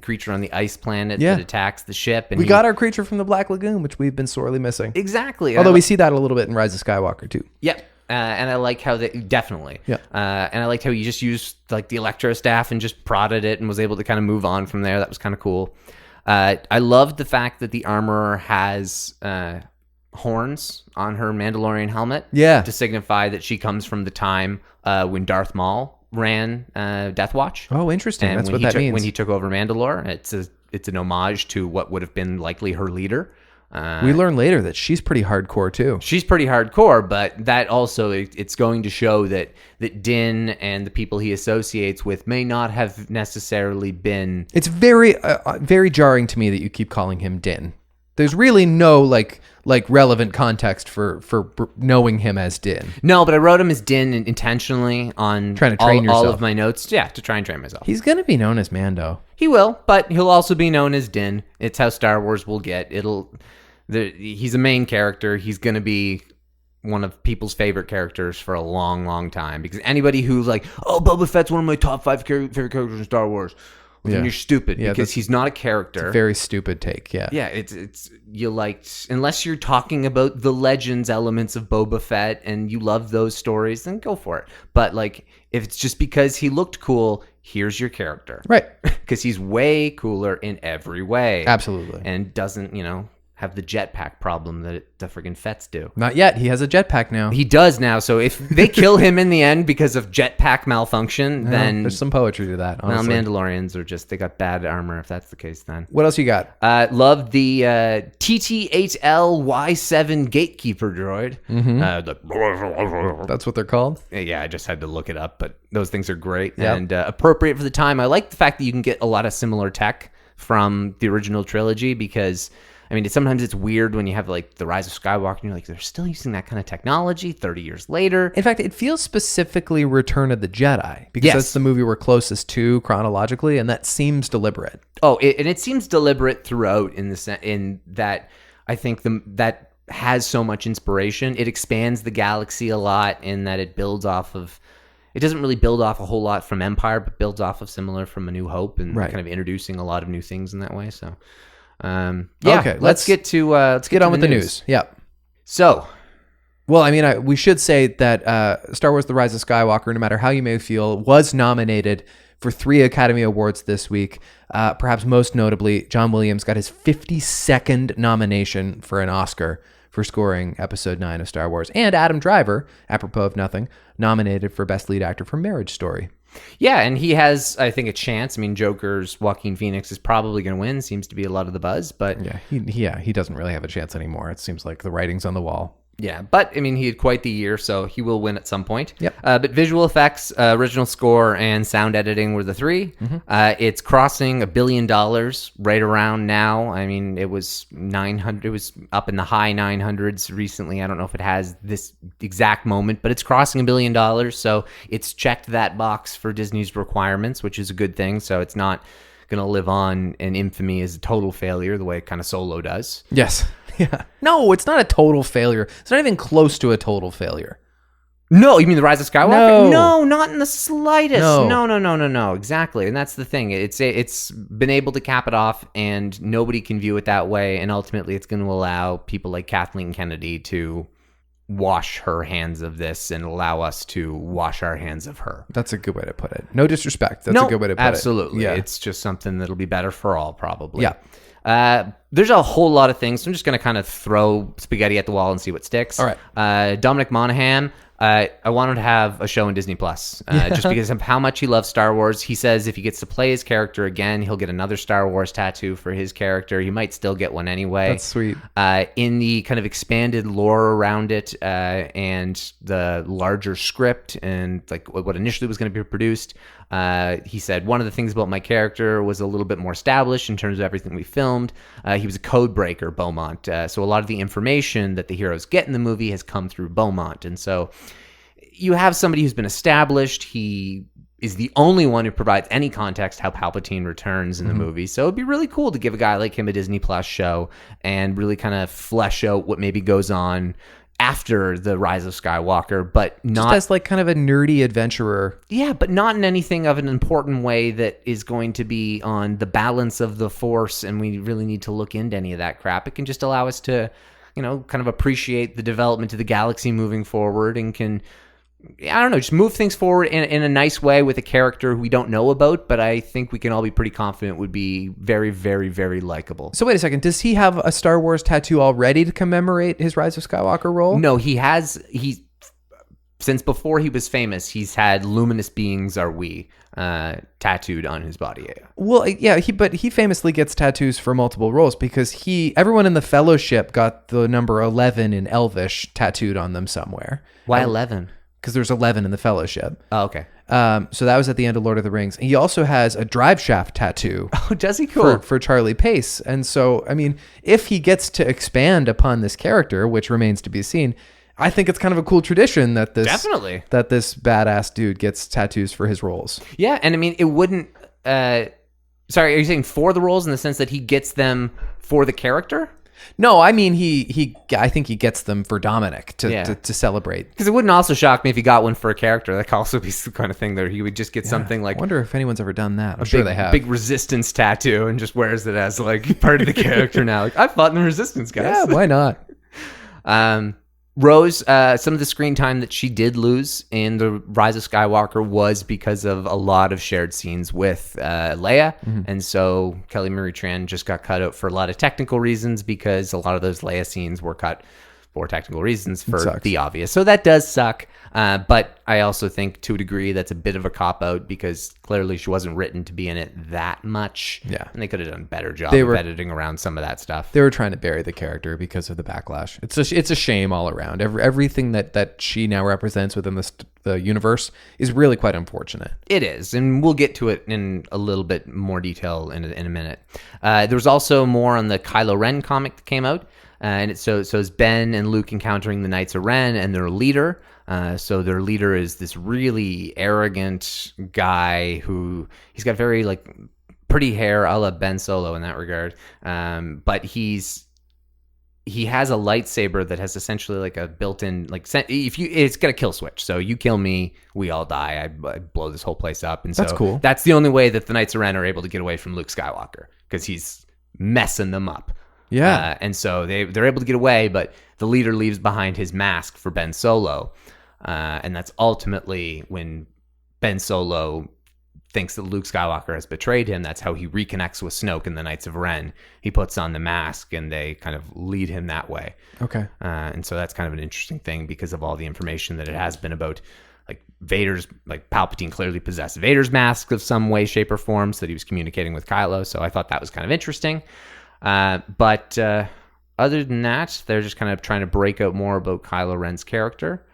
creature on the ice planet that attacks the ship. And we got our creature from the Black Lagoon, which we've been sorely missing. Exactly. Although we see that a little bit in Rise of Skywalker, too. Yep. And I like how definitely. Yeah. And I liked how he just used like the Electro staff and just prodded it and was able to kind of move on from there. That was kind of cool. I loved the fact that the armorer has horns on her Mandalorian helmet. Yeah. To signify that she comes from the time when Darth Maul ran Death Watch. Oh, interesting. And that's what that means. When he took over Mandalore, it's an homage to what would have been likely her leader. We learn later that she's pretty hardcore too. She's pretty hardcore, but that also it's going to show that Din and the people he associates with may not have necessarily been. It's very very jarring to me that you keep calling him Din. There's really no like relevant context for knowing him as Din. No, but I wrote him as Din intentionally on trying to train all of my notes. Yeah, to try and train myself. He's gonna be known as Mando. He will, but he'll also be known as Din. It's how Star Wars will get. He's a main character. He's going to be one of people's favorite characters for a long, long time. Because anybody who's like, oh, Boba Fett's one of my top 5 favorite characters in Star Wars, well, then you're stupid because he's not a character. It's a very stupid take, yeah. Yeah, it's you liked, unless you're talking about the Legends elements of Boba Fett and you love those stories, then go for it. But like, if it's just because he looked cool, here's your character. Right. Because he's way cooler in every way. Absolutely. And doesn't, have the jetpack problem that the friggin' Fets do. Not yet. He has a jetpack now. He does now. So if they kill him in the end because of jetpack malfunction, then there's some poetry to that. Honestly. Well, Mandalorians are they got bad armor. If that's the case, then what else you got? Love the TT8L Y7 gatekeeper droid. Mm-hmm. That's what they're called. Yeah, I just had to look it up, but those things are great and appropriate for the time. I like the fact that you can get a lot of similar tech from the original trilogy because. I mean, sometimes it's weird when you have like the Rise of Skywalker and you're like, they're still using that kind of technology 30 years later. In fact, it feels specifically Return of the Jedi because that's the movie we're closest to chronologically, and that seems deliberate. Oh, it seems deliberate throughout in that I think that has so much inspiration. It expands the galaxy a lot in that it builds off of. It doesn't really build off a whole lot from Empire, but builds off of similar from A New Hope and kind of introducing a lot of new things in that way. So. Okay, let's get on with the news. Yeah. So, well, I mean, we should say that Star Wars: The Rise of Skywalker, no matter how you may feel, was nominated for 3 Academy Awards this week. Perhaps most notably, John Williams got his 52nd nomination for an Oscar for scoring Episode 9 of Star Wars, and Adam Driver, apropos of nothing, nominated for Best Lead Actor for Marriage Story. Yeah, and he has, I think, a chance. I mean, Joker's Joaquin Phoenix is probably going to win. Seems to be a lot of the buzz, but he doesn't really have a chance anymore. It seems like the writing's on the wall. Yeah, but I mean, he had quite the year, so he will win at some point. Yep. But visual effects, original score, and sound editing were the three. It's crossing $1 billion right around now. I mean, it was 900. It was up in the high 900s recently. I don't know if it has this exact moment, but it's crossing $1 billion. So it's checked that box for Disney's requirements, which is a good thing. So it's not going to live on in infamy as a total failure the way kind of Solo does. Yes. Yeah. No, it's not a total failure. It's not even close to a total failure. No, you mean The Rise of Skywalker? No. No, not in the slightest. No. No. Exactly. And that's the thing. It's been able to cap it off, and nobody can view it that way. And ultimately, it's going to allow people like Kathleen Kennedy to wash her hands of this and allow us to wash our hands of her. That's a good way to put it. No disrespect. That's a good way to put absolutely. it. Absolutely. It's just something that'll be better for all, probably. Yeah. There's a whole lot of things, so I'm just going to kind of throw spaghetti at the wall and see what sticks. All right. Dominic Monaghan, I wanted to have a show in Disney Plus, just because of how much he loves Star Wars. He says if he gets to play his character again, he'll get another Star Wars tattoo for his character. He might still get one anyway. That's sweet. In the kind of expanded lore around it, and the larger script and like what initially was going to be produced, he said one of the things about my character was a little bit more established in terms of everything we filmed. He was a code breaker, Beaumont. So a lot of the information that the heroes get in the movie has come through Beaumont. And so you have somebody who's been established. He is the only one who provides any context how Palpatine returns in the movie. So it'd be really cool to give a guy like him a Disney Plus show and really kind of flesh out what maybe goes on after the Rise of Skywalker, but not just as like kind of a nerdy adventurer. Yeah, but not in anything of an important way that is going to be on the balance of the Force, and we really need to look into any of that crap. It can just allow us to, kind of appreciate the development of the galaxy moving forward, and can, I don't know, just move things forward in a nice way with a character we don't know about, but I think we can all be pretty confident would be very, very, very likable. So wait a second. Does he have a Star Wars tattoo already to commemorate his Rise of Skywalker role? No, since before he was famous, he's had "Luminous Beings Are We" tattooed on his body. Well, yeah, but he famously gets tattoos for multiple roles because everyone in the Fellowship got the number 11 in Elvish tattooed on them somewhere. Why 11? Because there's 11 in the Fellowship. Oh, okay. So that was at the end of Lord of the Rings. He also has a drive shaft tattoo. Oh, does he? Cool. For Charlie Pace. And so, I mean, if he gets to expand upon this character, which remains to be seen, I think it's kind of a cool tradition that this badass dude gets tattoos for his roles. Yeah, and I mean, it wouldn't. Sorry, are you saying for the roles in the sense that he gets them for the character? No, I mean I think he gets them for Dominic to celebrate. Because it wouldn't also shock me if he got one for a character. That could also be the kind of thing that he would just get something like. I wonder if anyone's ever done that. I'm sure they have. Big Resistance tattoo and just wears it as like part of the character now. Like, I fought in the Resistance, guys. Yeah, why not? Rose, some of the screen time that she did lose in The Rise of Skywalker was because of a lot of shared scenes with Leia. And so Kelly Marie Tran just got cut out for a lot of technical reasons because a lot of those Leia scenes were cut for technical reasons for the obvious. So that does suck. But I also think to a degree that's a bit of a cop-out because clearly she wasn't written to be in it that much. Yeah. And they could have done a better job of editing around some of that stuff. They were trying to bury the character because of the backlash. It's a shame all around. Everything that she now represents within the universe is really quite unfortunate. It is, and we'll get to it in a little bit more detail in a minute. There was also more on the Kylo Ren comic that came out. And so it's Ben and Luke encountering the Knights of Ren and their leader. So their leader is this really arrogant guy who he's got very like pretty hair a la Ben Solo in that regard. But he has a lightsaber that has essentially like a built-in it's got a kill switch. So you kill me, we all die. I blow this whole place up. And that's cool. That's the only way that the Knights of Ren are able to get away from Luke Skywalker because he's messing them up. Yeah. And so they're able to get away, but the leader leaves behind his mask for Ben Solo. And that's ultimately when Ben Solo thinks that Luke Skywalker has betrayed him. That's how he reconnects with Snoke and the Knights of Ren. He puts on the mask and they kind of lead him that way. Okay. And so that's kind of an interesting thing because of all the information that it has been about like Vader's, like Palpatine clearly possessed Vader's mask of some way, shape, or form so that he was communicating with Kylo. So I thought that was kind of interesting. But other than that, they're just kind of trying to break out more about Kylo Ren's character.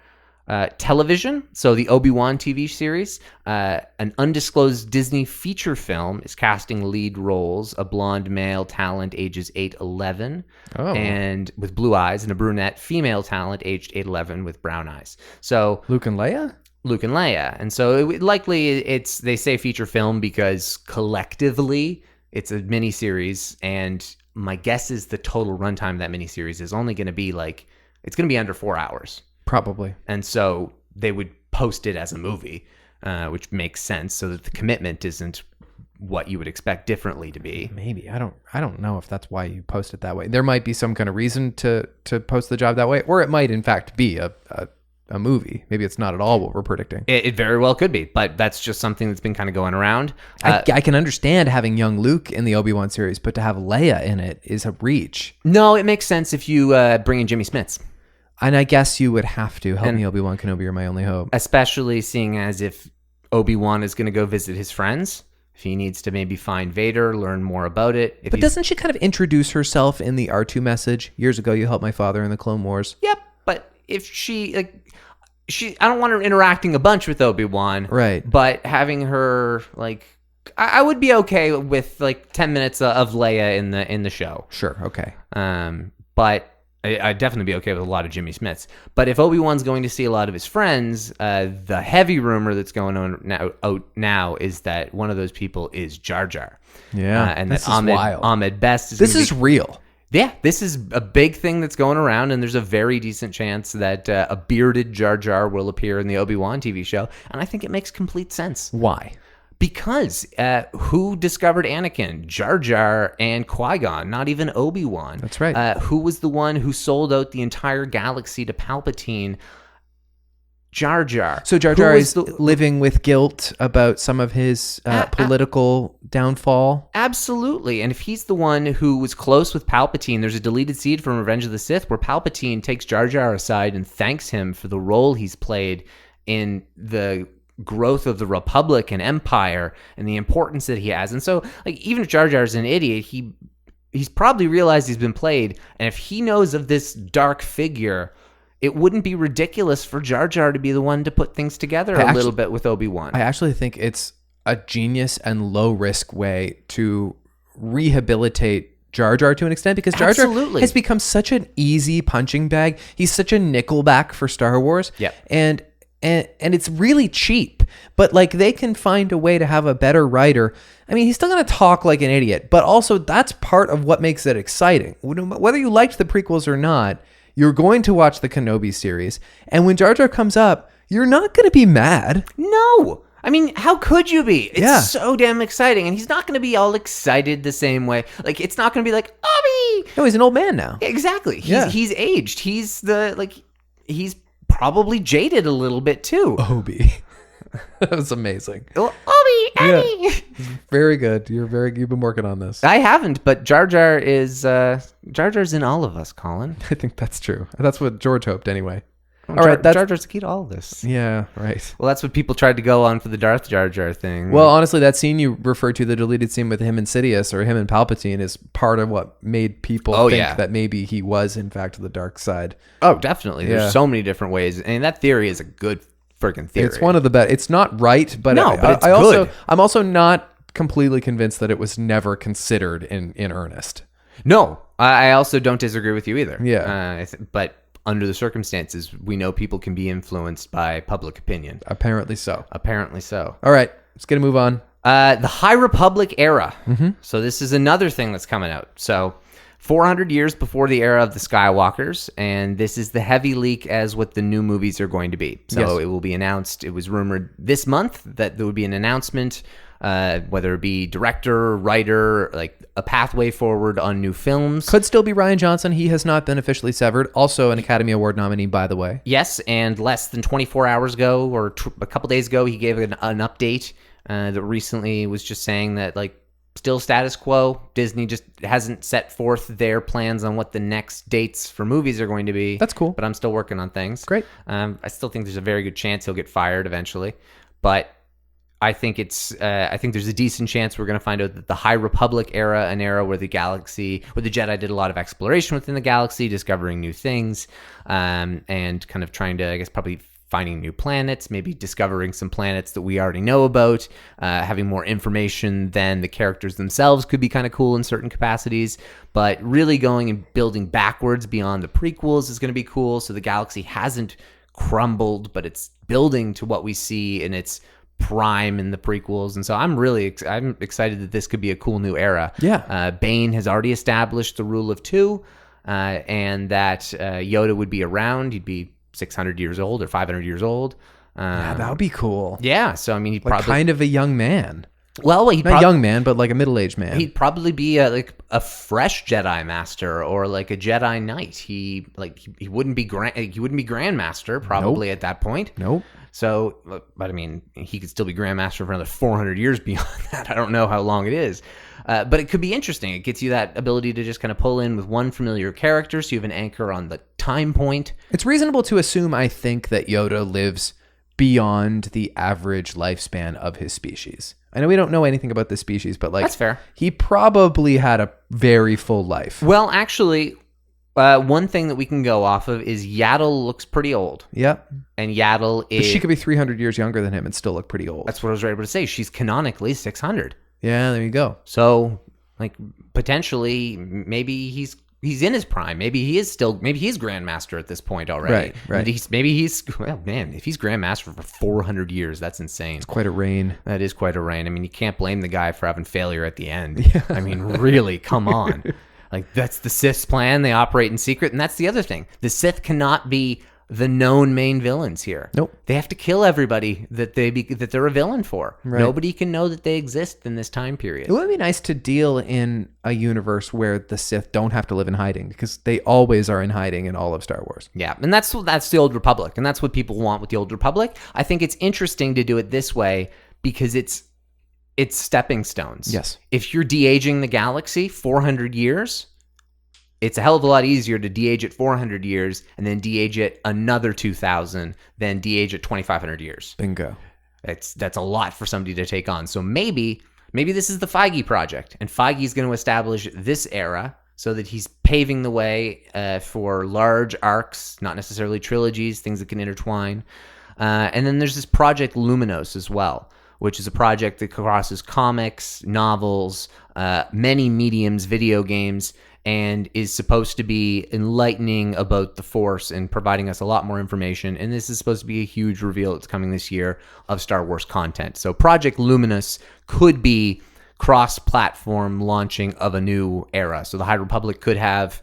Television, so the Obi-Wan TV series, an undisclosed Disney feature film is casting lead roles, a blonde male talent ages 8-11 and with blue eyes, and a brunette female talent aged 8-11 with brown eyes. So Luke and Leia? Luke and Leia. And so they say feature film because collectively it's a miniseries, and my guess is the total runtime of that miniseries is only going to be it's going to be under 4 hours. Probably. And so they would post it as a movie, which makes sense, so that the commitment isn't what you would expect differently to be. Maybe. I don't know if that's why you post it that way. There might be some kind of reason to post the job that way, or it might in fact be a movie. Maybe it's not at all what we're predicting. It very well could be, but that's just something that's been kind of going around. I can understand having young Luke in the Obi-Wan series, but to have Leia in it is a reach. No, it makes sense if you bring in Jimmy Smits. And I guess you would have to. Help me, Obi-Wan Kenobi, you're my only hope. Especially seeing as if Obi-Wan is going to go visit his friends. If he needs to maybe find Vader, learn more about it. But doesn't she kind of introduce herself in the R2 message? Years ago, you helped my father in the Clone Wars. Yep, but if I don't want her interacting a bunch with Obi-Wan. Right. But having her, I would be okay with 10 minutes of Leia in the show. Sure, okay. But I'd definitely be okay with a lot of Jimmy Smits. But if Obi-Wan's going to see a lot of his friends, the heavy rumor that's going on out now is that one of those people is Jar Jar. Yeah, and this that is wild. Ahmed Best is. This is real. Yeah, this is a big thing that's going around, and there's a very decent chance that a bearded Jar Jar will appear in the Obi-Wan TV show, and I think it makes complete sense. Why? Because who discovered Anakin? Jar Jar and Qui-Gon, not even Obi-Wan. That's right. Who was the one who sold out the entire galaxy to Palpatine? Jar Jar. So Jar Jar is living with guilt about some of his political downfall? Absolutely. And if he's the one who was close with Palpatine, there's a deleted scene from Revenge of the Sith where Palpatine takes Jar Jar aside and thanks him for the role he's played in the growth of the Republic and Empire and the importance that he has. And so, even if Jar Jar's an idiot, he's probably realized he's been played. And if he knows of this dark figure, it wouldn't be ridiculous for Jar Jar to be the one to put things together little bit with Obi-Wan. I actually think it's a genius and low-risk way to rehabilitate Jar Jar to an extent, because Jar Jar has become such an easy punching bag. He's such a nickelback for Star Wars. Yeah. And it's really cheap, but they can find a way to have a better writer. I mean, he's still going to talk like an idiot, but also that's part of what makes it exciting. Whether you liked the prequels or not, you're going to watch the Kenobi series. And when Jar Jar comes up, you're not going to be mad. No. I mean, how could you be? It's so damn exciting. And he's not going to be all excited the same way. It's not going to be like, Obi! No, he's an old man now. Exactly. He's aged. He's he's probably jaded a little bit too. Obi. That was amazing. Obi, Abby. Yeah. Very good. You've been working on this. I haven't, but Jar Jar's in all of us, Colin. I think that's true. That's what George hoped anyway. All right, Jar Jar's the key to all of this. Yeah, right. Well, that's what people tried to go on for the Darth Jar Jar thing. Well, honestly, that scene you referred to, the deleted scene with him and Sidious, or him and Palpatine, is part of what made people think that maybe he was, in fact, the dark side. Oh, definitely. There's so many different ways. And that theory is a good freaking theory. It's one of the best. It's not right, but it's good. I'm also not completely convinced that it was never considered in earnest. No, I also don't disagree with you either. Yeah. But under the circumstances, we know people can be influenced by public opinion. Apparently so. All right, let's get a move on. The High Republic era. Mm-hmm. So this is another thing that's coming out. So 400 years before the era of the Skywalkers, and this is the heavy leak as what the new movies are going to be. So It will be announced. It was rumored this month that there would be an announcement, whether it be director, writer, a pathway forward on new films. Could still be Rian Johnson. He has not been officially severed. Also an Academy Award nominee, by the way. Yes, and less than 24 hours ago, or a couple days ago, he gave an update that recently was just saying that, still status quo. Disney just hasn't set forth their plans on what the next dates for movies are going to be. That's cool. But I'm still working on things. Great. I still think there's a very good chance he'll get fired eventually. But I think there's a decent chance we're going to find out that the High Republic era, an era where the Jedi did a lot of exploration within the galaxy, discovering new things, and kind of trying to, I guess, probably finding new planets, maybe discovering some planets that we already know about, having more information than the characters themselves could be kind of cool in certain capacities. But really going and building backwards beyond the prequels is going to be cool. So the galaxy hasn't crumbled, but it's building to what we see in its prime in the prequels. And so I'm excited that this could be a cool new era. Yeah. Bane has already established the rule of two, and that Yoda would be around. He'd be 600 years old or 500 years old. Yeah, that would be cool. Yeah, so I mean, he'd Like probably kind of a young man. well, he'd Not young man, but like a middle-aged man. He'd probably be a fresh Jedi Master or like a Jedi Knight. He wouldn't be Grandmaster probably at that point. Nope. So, but I mean, he could still be Grandmaster for another 400 years beyond that. I don't know how long it is. But it could be interesting. It gets you that ability to just kind of pull in with one familiar character, so you have an anchor on the time point. It's reasonable to assume, I think, that Yoda lives beyond the average lifespan of his species. I know we don't know anything about this species, but like, That's fair. He probably had a very full life. Well, actually, one thing that we can go off of is Yaddle looks pretty old. Yep. And Yaddle is... But she could be 300 years younger than him and still look pretty old. That's what I was able to say. She's canonically 600. Yeah, there you go. So, like, potentially, maybe he's in his prime. Maybe he's Grandmaster at this point already. Right. Well, man, if he's Grandmaster for 400 years, that's insane. It's quite a reign. That is quite a reign. I mean, you can't blame the guy for having failure at the end. Yeah. I mean, really, come on. Like, that's the Sith's plan. They operate in secret, and that's the other thing. The Sith cannot be the known main villains here. Nope. They have to kill everybody that they're a villain for. Right. Nobody can know that they exist in this time period. It would be nice to deal in a universe where the Sith don't have to live in hiding, because they always are in hiding in all of Star Wars. Yeah, and that's the Old Republic, and that's what people want with the Old Republic. I think it's interesting to do it this way because it's stepping stones. Yes. If you're de-aging the galaxy 400 years, it's a hell of a lot easier to de-age it 400 years and then de-age it another 2,000 than de-age it 2,500 years. Bingo. That's a lot for somebody to take on. So maybe this is the Feige project, and Feige's going to establish this era so that he's paving the way for large arcs, not necessarily trilogies, things that can intertwine. And then there's this Project Luminos as well, which is a project that crosses comics, novels, many mediums, video games, and is supposed to be enlightening about the Force and providing us a lot more information. And this is supposed to be a huge reveal that's coming this year of Star Wars content. So Project Luminous could be cross-platform launching of a new era. So the High Republic could have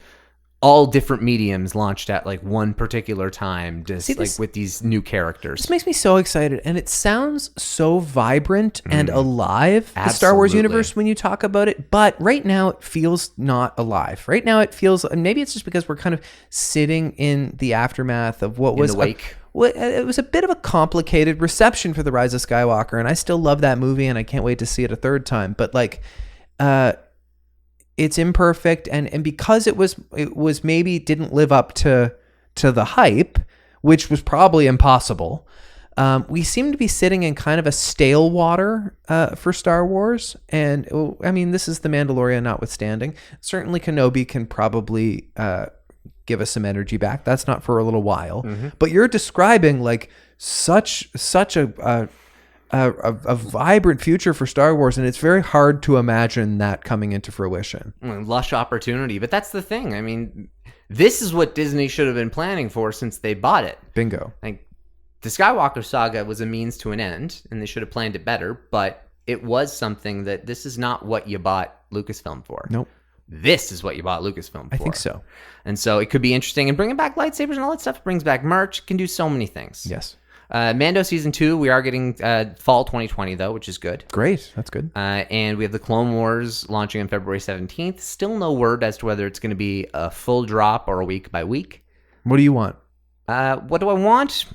all different mediums launched at like one particular time, just with these new characters. This makes me so excited, and it sounds so vibrant and alive, the Star Wars Absolutely. universe, when you talk about it. But right now, it feels not alive. Right now, it feels, and maybe it's just because we're kind of sitting in the aftermath of what was the wake. It was a bit of a complicated reception for The Rise of Skywalker, and I still love that movie, and I can't wait to see it a third time. But like, it's imperfect, and because it was maybe didn't live up to the hype, which was probably impossible. We seem to be sitting in kind of a stale water for Star Wars, and I mean, this is The Mandalorian notwithstanding. Certainly, Kenobi can probably give us some energy back. That's not for a little while, but you're describing like such a vibrant future for Star Wars, and it's very hard to imagine that coming into fruition. Lush opportunity, but that's the thing. I mean, this is what Disney should have been planning for since they bought it. Bingo. Like, the Skywalker saga was a means to an end, and they should have planned it better, but it was something that this is not what you bought Lucasfilm for. Nope. This is what you bought Lucasfilm for. I think so. And so it could be interesting, and bringing back lightsabers and all that stuff, brings back merch, can do so many things. Yes. Mando Season 2, we are getting fall 2020, though, which is good. Great. That's good. And we have the Clone Wars launching on February 17th. Still no word as to whether it's going to be a full drop or a week by week. What do you want? What do I want?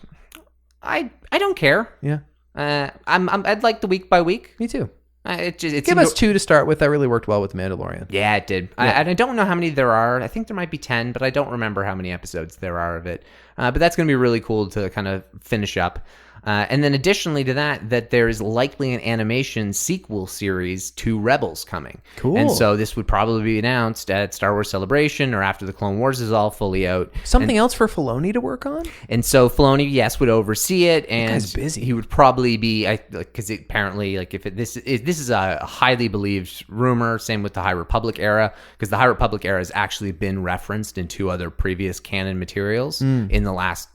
I don't care. Yeah. I'd like the week by week. Me too. It Give us 2 to start with. That really worked well with Mandalorian. Yeah, it did. Yeah. I don't know how many there are. I think there might be 10, but I don't remember how many episodes there are of it. But that's going to be really cool to kind of finish up. And then additionally to that there is likely an animation sequel series to Rebels coming. Cool. And so this would probably be announced at Star Wars Celebration or after the Clone Wars is all fully out. Something else for Filoni to work on? And so Filoni, yes, would oversee it, and guy's busy. he would probably be, because apparently, like, this is a highly believed rumor. Same with the High Republic era, because the High Republic era has actually been referenced in 2 other previous canon materials in the last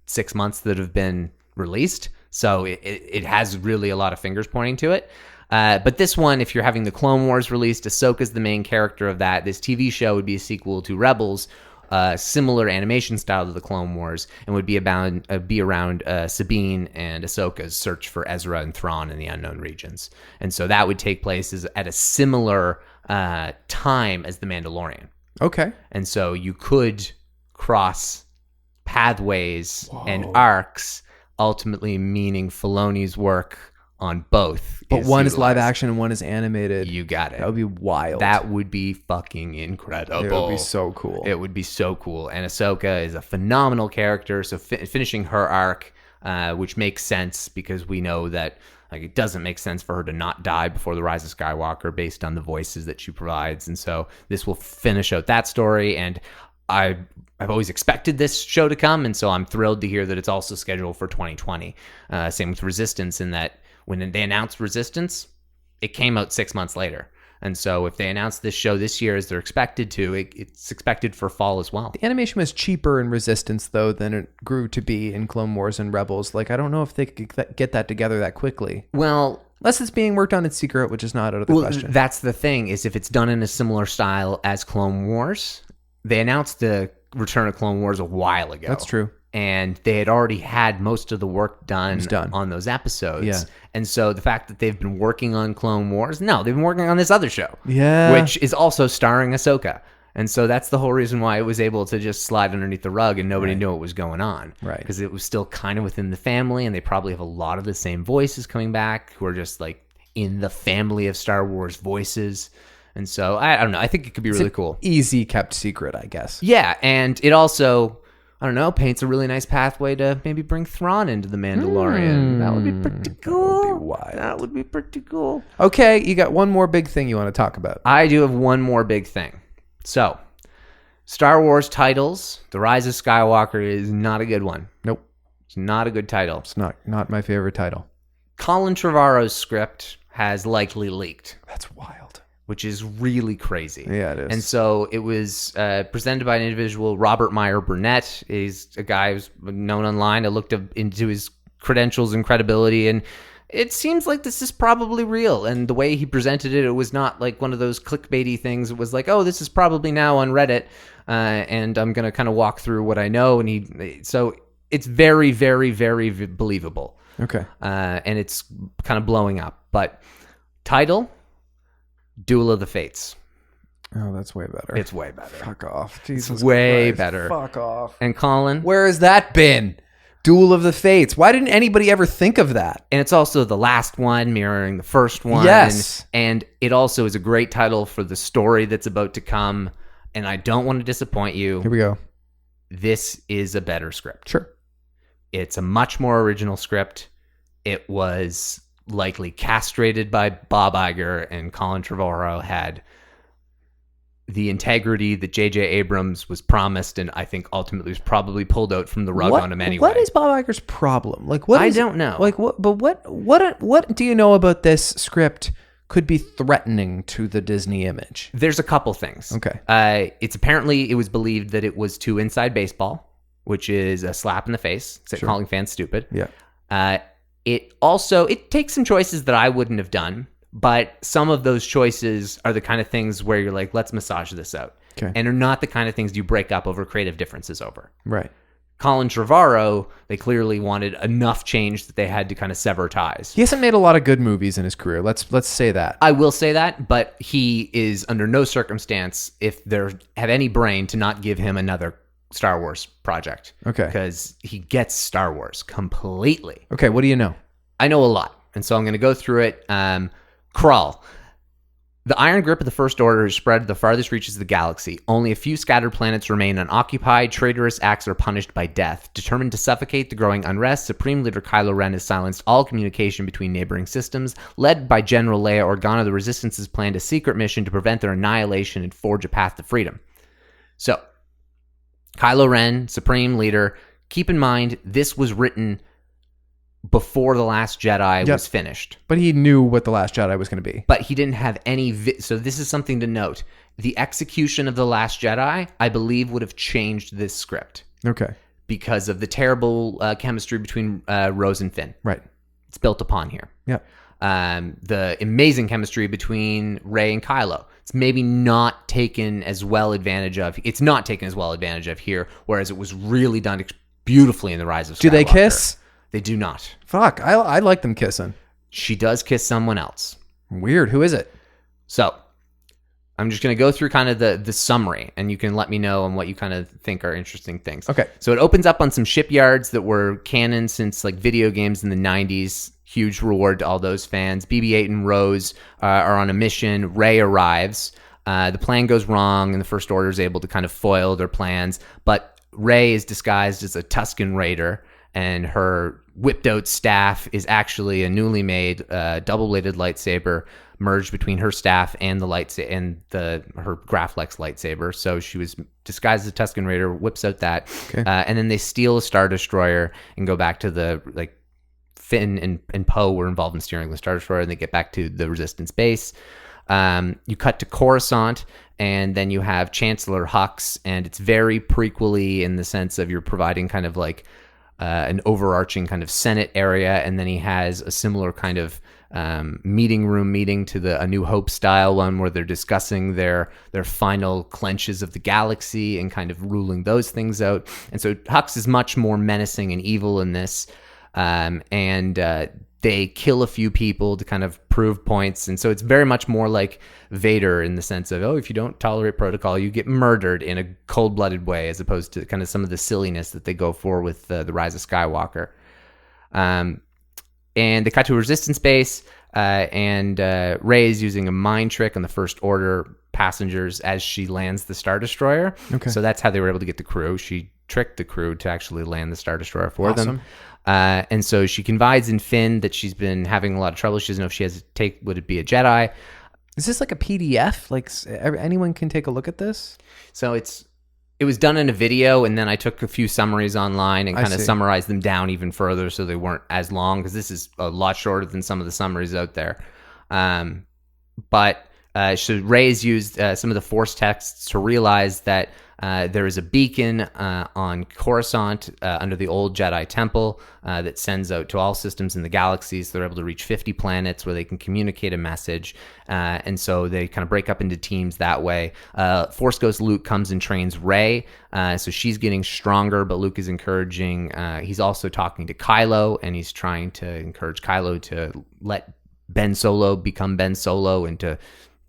6 months that have been released. So it has really a lot of fingers pointing to it. But this one, if you're having the Clone Wars released, Ahsoka's the main character of that. This TV show would be a sequel to Rebels, similar animation style to the Clone Wars, and would be around Sabine and Ahsoka's search for Ezra and Thrawn in the unknown regions. And so that would take place at a similar time as The Mandalorian. Okay. And so you could cross pathways and arcs, ultimately meaning Filoni's work on both. But one is live action and one is animated. You got it. That would be wild. That would be fucking incredible. It would be so cool. It would be so cool. And Ahsoka is a phenomenal character. So finishing her arc, which makes sense because we know that it doesn't make sense for her to not die before the Rise of Skywalker based on the voices that she provides. And so this will finish out that story. And I've always expected this show to come, and so I'm thrilled to hear that it's also scheduled for 2020. Same with Resistance, in that when they announced Resistance, it came out 6 months later. And so if they announce this show this year as they're expected to, it's expected for fall as well. The animation was cheaper in Resistance, though, than it grew to be in Clone Wars and Rebels. I don't know if they could get that together that quickly. Well, unless it's being worked on in secret, which is not out of the question. That's the thing, is if it's done in a similar style as Clone Wars. They announced the return of Clone Wars a while ago. That's true. And they had already had most of the work done on those episodes. Yeah. And so the fact that they've been working on Clone Wars, no, they've been working on this other show. Yeah. Which is also starring Ahsoka. And so that's the whole reason why it was able to just slide underneath the rug and nobody knew what was going on. Right. Because it was still kind of within the family, and they probably have a lot of the same voices coming back who are just in the family of Star Wars voices. And so, I don't know. I think it could be really cool. Easy kept secret, I guess. Yeah, and it also, I don't know, paints a really nice pathway to maybe bring Thrawn into The Mandalorian. That would be pretty cool. That would be wild. That would be pretty cool. Okay, you got one more big thing you want to talk about. I do have one more big thing. So, Star Wars titles, The Rise of Skywalker is not a good one. Nope. It's not a good title. It's not my favorite title. Colin Trevorrow's script has likely leaked. That's wild. Which is really crazy. Yeah, it is. And so it was presented by an individual, Robert Meyer Burnett. He's a guy who's known online. I looked into his credentials and credibility, and it seems like this is probably real. And the way he presented it, it was not like one of those clickbaity things. It was like, oh, this is probably now on Reddit, and I'm going to kind of walk through what I know. And so it's very, very, very believable. Okay. And it's kind of blowing up. But title... Duel of the Fates. Oh, that's way better. It's way better. Fuck off. Jesus It's way Christ. better. Fuck off. And Colin? Where has that been? Duel of the Fates. Why didn't anybody ever think of that? And it's also the last one, mirroring the first one. Yes. And it also is a great title for the story that's about to come. And I don't want to disappoint you. Here we go. This is a better script. Sure. It's a much more original script. It was likely castrated by Bob Iger, and Colin Trevorrow had the integrity that J.J. Abrams was promised, and I think ultimately was probably pulled out from the rug on him anyway. What is Bob Iger's problem? I don't know. What do you know about this script could be threatening to the Disney image? There's a couple things. Okay. It was believed that it was too inside baseball, which is a slap in the face. It's calling fans stupid. Yeah. It takes some choices that I wouldn't have done, but some of those choices are the kind of things where you're like, let's massage this out. Okay. And are not the kind of things you break up over creative differences over. Right. Colin Trevorrow, they clearly wanted enough change that they had to kind of sever ties. He hasn't made a lot of good movies in his career. Let's say that. I will say that, but he is under no circumstance, if they have any brain, to not give him another Star Wars project. Okay. Because he gets Star Wars completely. Okay, what do you know? I know a lot, and so I'm going to go through it. Krull. The iron grip of the First Order has spread to the farthest reaches of the galaxy. Only a few scattered planets remain unoccupied. Traitorous acts are punished by death. Determined to suffocate the growing unrest, Supreme Leader Kylo Ren has silenced all communication between neighboring systems. Led by General Leia Organa, the Resistance has planned a secret mission to prevent their annihilation and forge a path to freedom. So, Kylo Ren, Supreme Leader, keep in mind, this was written before The Last Jedi was finished. But he knew what The Last Jedi was going to be. But he didn't have any... So this is something to note. The execution of The Last Jedi, I believe, would have changed this script. Okay. Because of the terrible chemistry between Rose and Finn. Right. It's built upon here. Yeah. The amazing chemistry between Rey and Kylo. It's maybe not taken as well advantage of. It's not taken as well advantage of here, whereas it was really done beautifully in The Rise of Skywalker. Do they kiss? They do not. Fuck, I like them kissing. She does kiss someone else. Weird. Who is it? So, I'm just going to go through kind of the summary, and you can let me know on what you kind of think are interesting things. Okay. So it opens up on some shipyards that were canon since like video games in the 90s. Huge reward to all those fans. BB-8 and Rose are on a mission. Rey arrives. The plan goes wrong, and the First Order is able to kind of foil their plans. But Rey is disguised as a Tusken Raider, and her whipped-out staff is actually a newly made double-bladed lightsaber merged between her staff and the lightsaber and her Graflex lightsaber. So she was disguised as a Tusken Raider, whips out that, and then they steal a Star Destroyer and go back to the Finn and Poe were involved in steering the Star Destroyer, and they get back to the Resistance base. You cut to Coruscant, and then you have Chancellor Hux, and it's very prequel-y in the sense of you're providing kind of like an overarching kind of Senate area, and then he has a similar kind of meeting room meeting to the A New Hope style one where they're discussing their final clenches of the galaxy and kind of ruling those things out. And so Hux is much more menacing and evil in this, and they kill a few people to kind of prove points. And so it's very much more like Vader in the sense of, if you don't tolerate protocol, you get murdered in a cold-blooded way, as opposed to kind of some of the silliness that they go for with the Rise of Skywalker. And they cut to a Resistance base, and Rey is using a mind trick on the First Order passengers as she lands the Star Destroyer. Okay. So that's how they were able to get the crew. She tricked the crew to actually land the Star Destroyer for them. And so she confides in Finn that she's been having a lot of trouble. She doesn't know if she has to take, would it be a Jedi? Is this like a PDF? Like anyone can take a look at this? So it was done in a video, and then I took a few summaries online and kind of summarized them down even further so they weren't as long, because this is a lot shorter than some of the summaries out there. So Rey's used some of the Force texts to realize that there is a beacon on Coruscant under the old Jedi Temple that sends out to all systems in the galaxy. So they're able to reach 50 planets where they can communicate a message. And so they kind of break up into teams that way. Force Ghost Luke comes and trains Rey. So she's getting stronger, but Luke is encouraging. He's also talking to Kylo, and he's trying to encourage Kylo to let Ben Solo become Ben Solo and to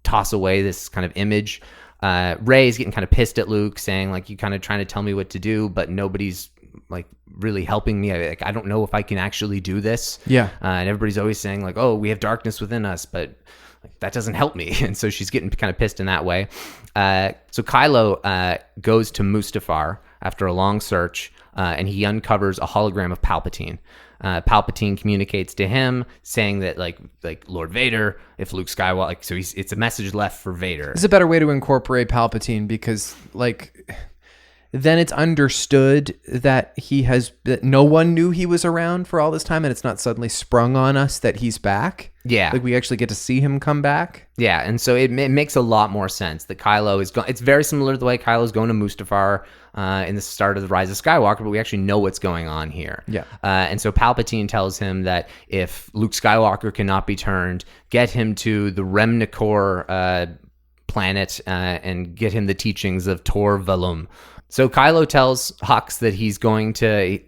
toss away this kind of image. Rey's getting kind of pissed at Luke, saying like, you kind of trying to tell me what to do, but nobody's like really helping me. I don't know if I can actually do this. Yeah. And everybody's always saying like, oh, we have darkness within us, but like, that doesn't help me. And so she's getting kind of pissed in that way. So Kylo goes to Mustafar after a long search, and he uncovers a hologram of Palpatine. Palpatine communicates to him saying that like Lord Vader, if Luke Skywalker, so it's a message left for Vader. It's a better way to incorporate Palpatine, because like then it's understood that that no one knew he was around for all this time, and it's not suddenly sprung on us that he's back. Yeah. Like we actually get to see him come back. Yeah, and so it makes a lot more sense that Kylo is going. It's very similar to the way Kylo's going to Mustafar in the start of the Rise of Skywalker, but we actually know what's going on here. Yeah. And so Palpatine tells him that if Luke Skywalker cannot be turned, get him to the Remnicor planet and get him the teachings of Tor Valum. So Kylo tells Hux that he's going to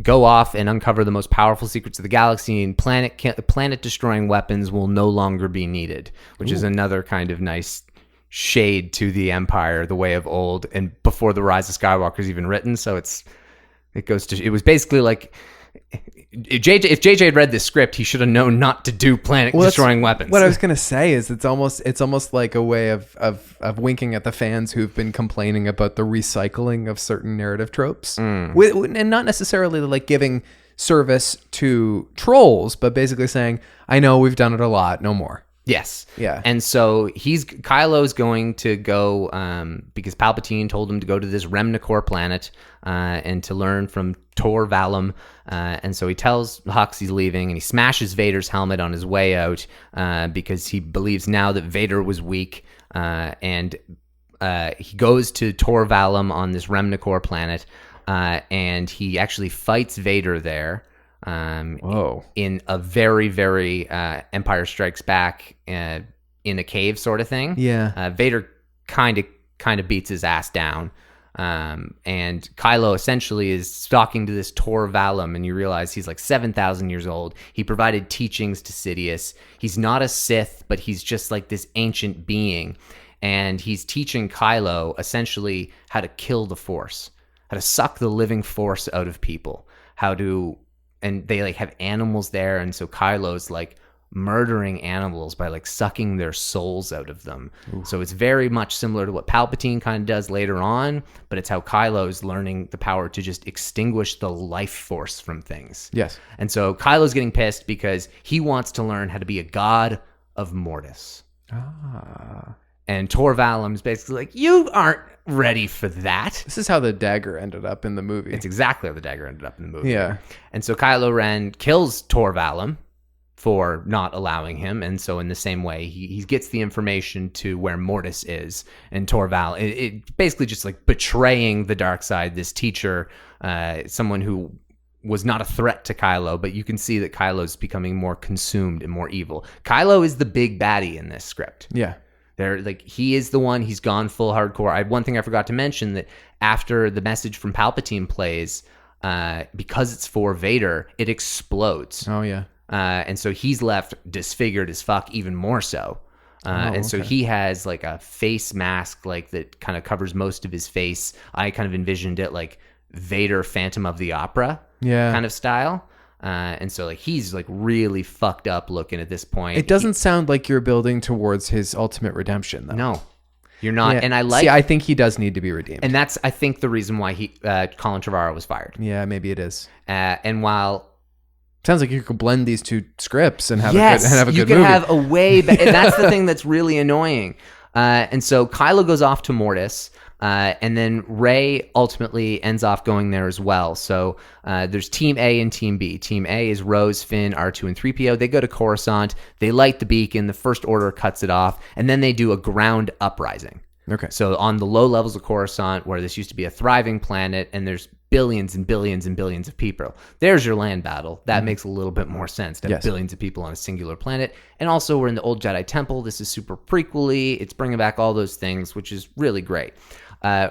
go off and uncover the most powerful secrets of the galaxy, and planet-destroying weapons will no longer be needed, which is another kind of nice shade to the Empire, the way of old, and before the Rise of Skywalker is even written. So it was basically like if JJ had read this script, he should have known not to do planet-destroying weapons. What I was gonna say is it's almost like a way of winking at the fans who've been complaining about the recycling of certain narrative tropes, and not necessarily like giving service to trolls, but basically saying, "I know we've done it a lot, no more." Yes. Yeah. And so Kylo's going to go because Palpatine told him to go to this Remnicor planet and to learn from Tor Valum. And so he tells Hux he's leaving, and he smashes Vader's helmet on his way out because he believes now that Vader was weak. And he goes to Tor Valum on this Remnicor planet, and he actually fights Vader there. In a very, very Empire Strikes Back in a cave sort of thing. Yeah. Vader kind of beats his ass down. And Kylo essentially is talking to this Tor Valum, and you realize he's like 7,000 years old. He provided teachings to Sidious. He's not a Sith, but he's just like this ancient being. And he's teaching Kylo essentially how to kill the Force, how to suck the living Force out of people, and they like have animals there, and so Kylo's like murdering animals by like sucking their souls out of them. Ooh. So it's very much similar to what Palpatine kind of does later on, but it's how Kylo's learning the power to just extinguish the life force from things. Yes. And so Kylo's getting pissed because he wants to learn how to be a god of Mortis. And Tor Valum's basically like, you aren't ready for that. This is how the dagger ended up in the movie. It's exactly how the dagger ended up in the movie. Yeah. And so Kylo Ren kills Tor Valum for not allowing him. And so in the same way, he gets the information to where Mortis is. And Tor Valum, it basically just like betraying the dark side, this teacher, someone who was not a threat to Kylo, but you can see that Kylo's becoming more consumed and more evil. Kylo is the big baddie in this script. Yeah. He is the one. He's gone full hardcore. One thing I forgot to mention, that after the message from Palpatine plays, because it's for Vader, it explodes. Oh yeah. And so he's left disfigured as fuck, even more so. And so he has like a face mask like that kind of covers most of his face. I kind of envisioned it like Vader Phantom of the Opera kind of style. And so like he's like really fucked up looking at this point. It doesn't sound like you're building towards his ultimate redemption, though. No, you're not. Yeah. And I think he does need to be redeemed. And that's, I think, the reason why Colin Trevorrow was fired. Yeah, maybe it is. And while sounds like you could blend these two scripts and have a good you movie. could have a way better. And that's the thing that's really annoying. And so Kylo goes off to Mortis. And then Rey ultimately ends off going there as well. So there's Team A and Team B. Team A is Rose, Finn, R2, and 3PO. They go to Coruscant. They light the beacon. The First Order cuts it off. And then they do a ground uprising. Okay. So on the low levels of Coruscant, where this used to be a thriving planet, and there's billions and billions and billions of people. There's your land battle. That makes a little bit more sense to have billions of people on a singular planet. And also, we're in the old Jedi Temple. This is super prequel-y. It's bringing back all those things, which is really great.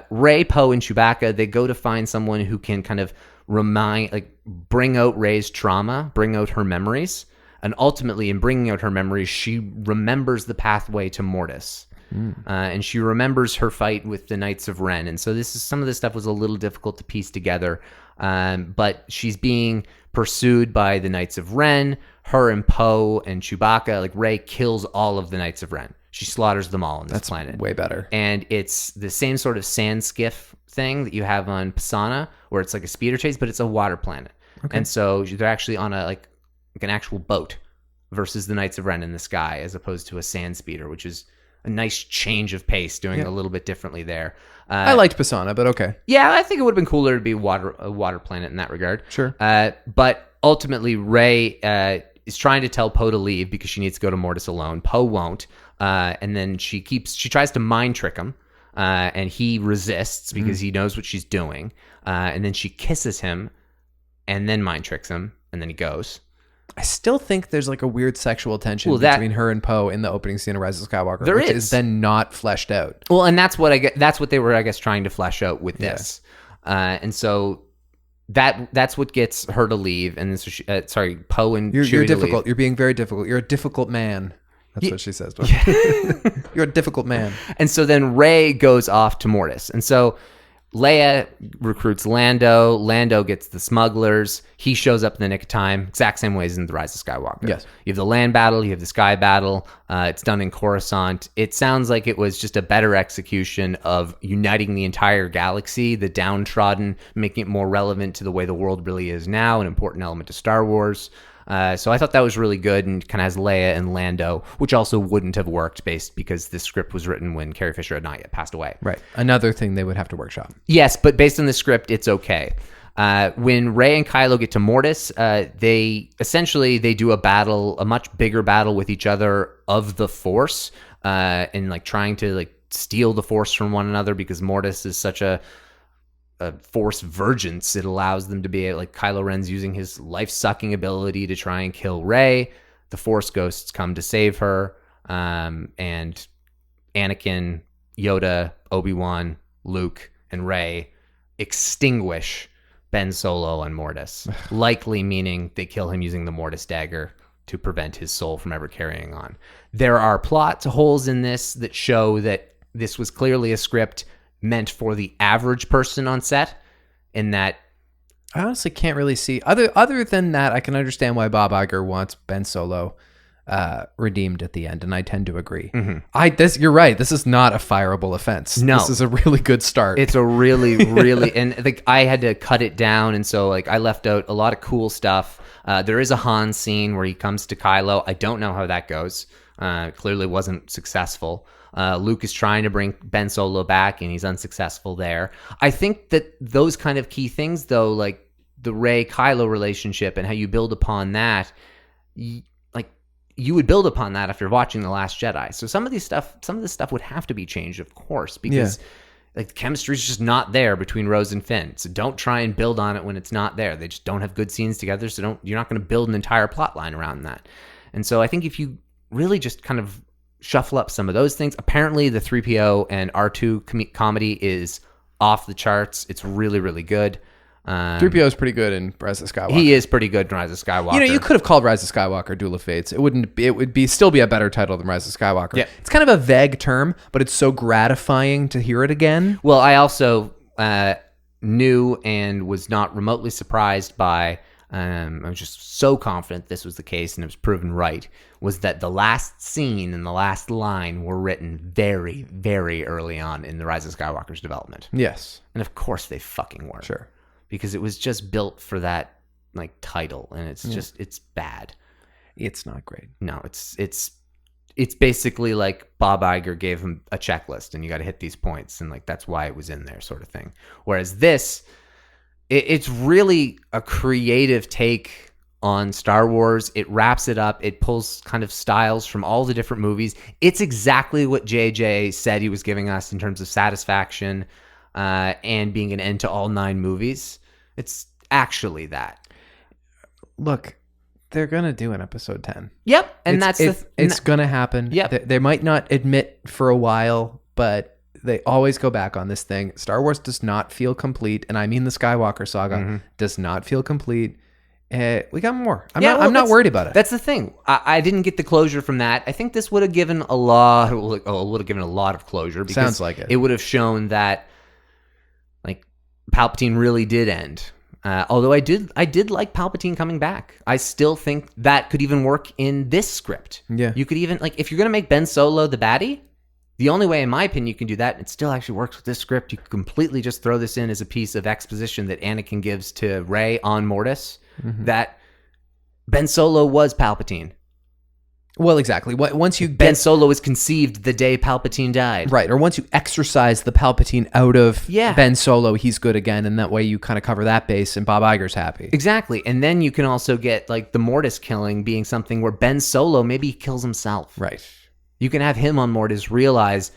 Rey, Poe, and Chewbacca, they go to find someone who can kind of bring out Rey's trauma, bring out her memories. And ultimately, in bringing out her memories, she remembers the pathway to Mortis. And she remembers her fight with the Knights of Ren. And so some of this stuff was a little difficult to piece together. But she's being pursued by the Knights of Ren. Her and Poe and Chewbacca, like Rey kills all of the Knights of Ren. She slaughters them all on this planet. That's way better. And it's the same sort of sand skiff thing that you have on Pisana, where it's like a speeder chase, but it's a water planet. Okay. And so they're actually on an actual boat versus the Knights of Ren in the sky, as opposed to a sand speeder, which is a nice change of pace, doing a little bit differently there. I liked Pisana, but okay. Yeah, I think it would have been cooler to be a water planet in that regard. Sure. But ultimately, Rey is trying to tell Poe to leave because she needs to go to Mortis alone. Poe won't. And then she tries to mind trick him, and he resists because he knows what she's doing. And then she kisses him and then mind tricks him, and then he goes. I still think there's like a weird sexual tension between her and Poe in the opening scene of Rise of Skywalker, which is then not fleshed out. Well, and that's what they were, I guess, trying to flesh out with this. And so that's what gets her to leave. And so Poe and you're Chewie difficult. to leave. You're being very difficult. You're a difficult man. That's what she says. You're a difficult man. And so then Rey goes off to Mortis. And so Leia recruits Lando. Lando gets the smugglers. He shows up in the nick of time, exact same ways in The Rise of Skywalker. Yes. You have the land battle, you have the sky battle. It's done in Coruscant. It sounds like it was just a better execution of uniting the entire galaxy, the downtrodden, making it more relevant to the way the world really is now, an important element to Star Wars. So I thought that was really good, and kind of has Leia and Lando, which also wouldn't have worked because this script was written when Carrie Fisher had not yet passed away. Right. Another thing they would have to workshop. Yes, but based on the script, it's okay. When Rey and Kylo get to Mortis, they do a battle, a much bigger battle with each other of the Force, and like trying to like steal the Force from one another, because Mortis is such a Force virgins. It allows them to be like Kylo Ren's using his life-sucking ability to try and kill Rey. The Force ghosts come to save her, and Anakin, Yoda, Obi-Wan, Luke, and Rey extinguish Ben Solo and Mortis, likely meaning they kill him using the Mortis dagger to prevent his soul from ever carrying on. There are plot holes in this that show that this was clearly a script meant for the average person on set, in that I honestly can't really see other than that. I can understand why Bob Iger wants Ben Solo redeemed at the end, and I tend to agree. Mm-hmm. You're right. This is not a fireable offense. No, this is a really good start. It's a really, really, and like I had to cut it down, and so like I left out a lot of cool stuff. There is a Han scene where he comes to Kylo. I don't know how that goes. Clearly wasn't successful. Luke is trying to bring Ben Solo back, and he's unsuccessful there. I think that those kind of key things, though, like the Rey-Kylo relationship and how you build upon that, you would build upon that after watching The Last Jedi. So some of this stuff would have to be changed, of course, because like the chemistry is just not there between Rose and Finn. So don't try and build on it when it's not there. They just don't have good scenes together. So you're not going to build an entire plot line around that. And so I think if you really just kind of shuffle up some of those things. Apparently the 3PO and R2 comedy is off the charts. It's really, really good. 3PO is pretty good in Rise of Skywalker. He is pretty good in Rise of Skywalker. You know, you could have called Rise of Skywalker Duel of Fates. It would still be a better title than Rise of Skywalker. Yeah. It's kind of a vague term, but it's so gratifying to hear it again. Well, I also knew and was not remotely surprised by, I was just so confident this was the case, and it was proven right, was that the last scene and the last line were written very, very early on in the Rise of Skywalker's development. Yes. And of course they fucking were. Sure. Because it was just built for that like title, and it's just, it's bad. It's not great. No, it's basically like Bob Iger gave him a checklist, and you got to hit these points, and like that's why it was in there, sort of thing. Whereas this, it's really a creative take on Star Wars. It wraps it up. It pulls kind of styles from all the different movies. It's exactly what JJ said he was giving us in terms of satisfaction and being an end to all 9 movies. It's actually that. Look, they're gonna do an episode 10. Yep, and it's gonna happen. Yep. They might not admit for a while, but they always go back on this thing. Star Wars does not feel complete, and I mean the Skywalker saga does not feel complete. We got more. I'm not worried about it. That's the thing. I didn't get the closure from that. I think this would have given a lot of closure. Because sounds like it. It would have shown that like Palpatine really did end. Although I did like Palpatine coming back. I still think that could even work in this script. Yeah. You could even, like, if you're going to make Ben Solo the baddie, the only way, in my opinion, you can do that, and it still actually works with this script, you could completely just throw this in as a piece of exposition that Anakin gives to Rey on Mortis, that Ben Solo was Palpatine. Well, exactly. Once you Ben Solo was conceived the day Palpatine died. Right, or once you exorcise the Palpatine out of Yeah. Ben Solo, he's good again, and that way you kind of cover that base, and Bob Iger's happy. Exactly. And then you can also get like the Mortis killing being something where Ben Solo maybe kills himself. Right. You can have him on Mortis realize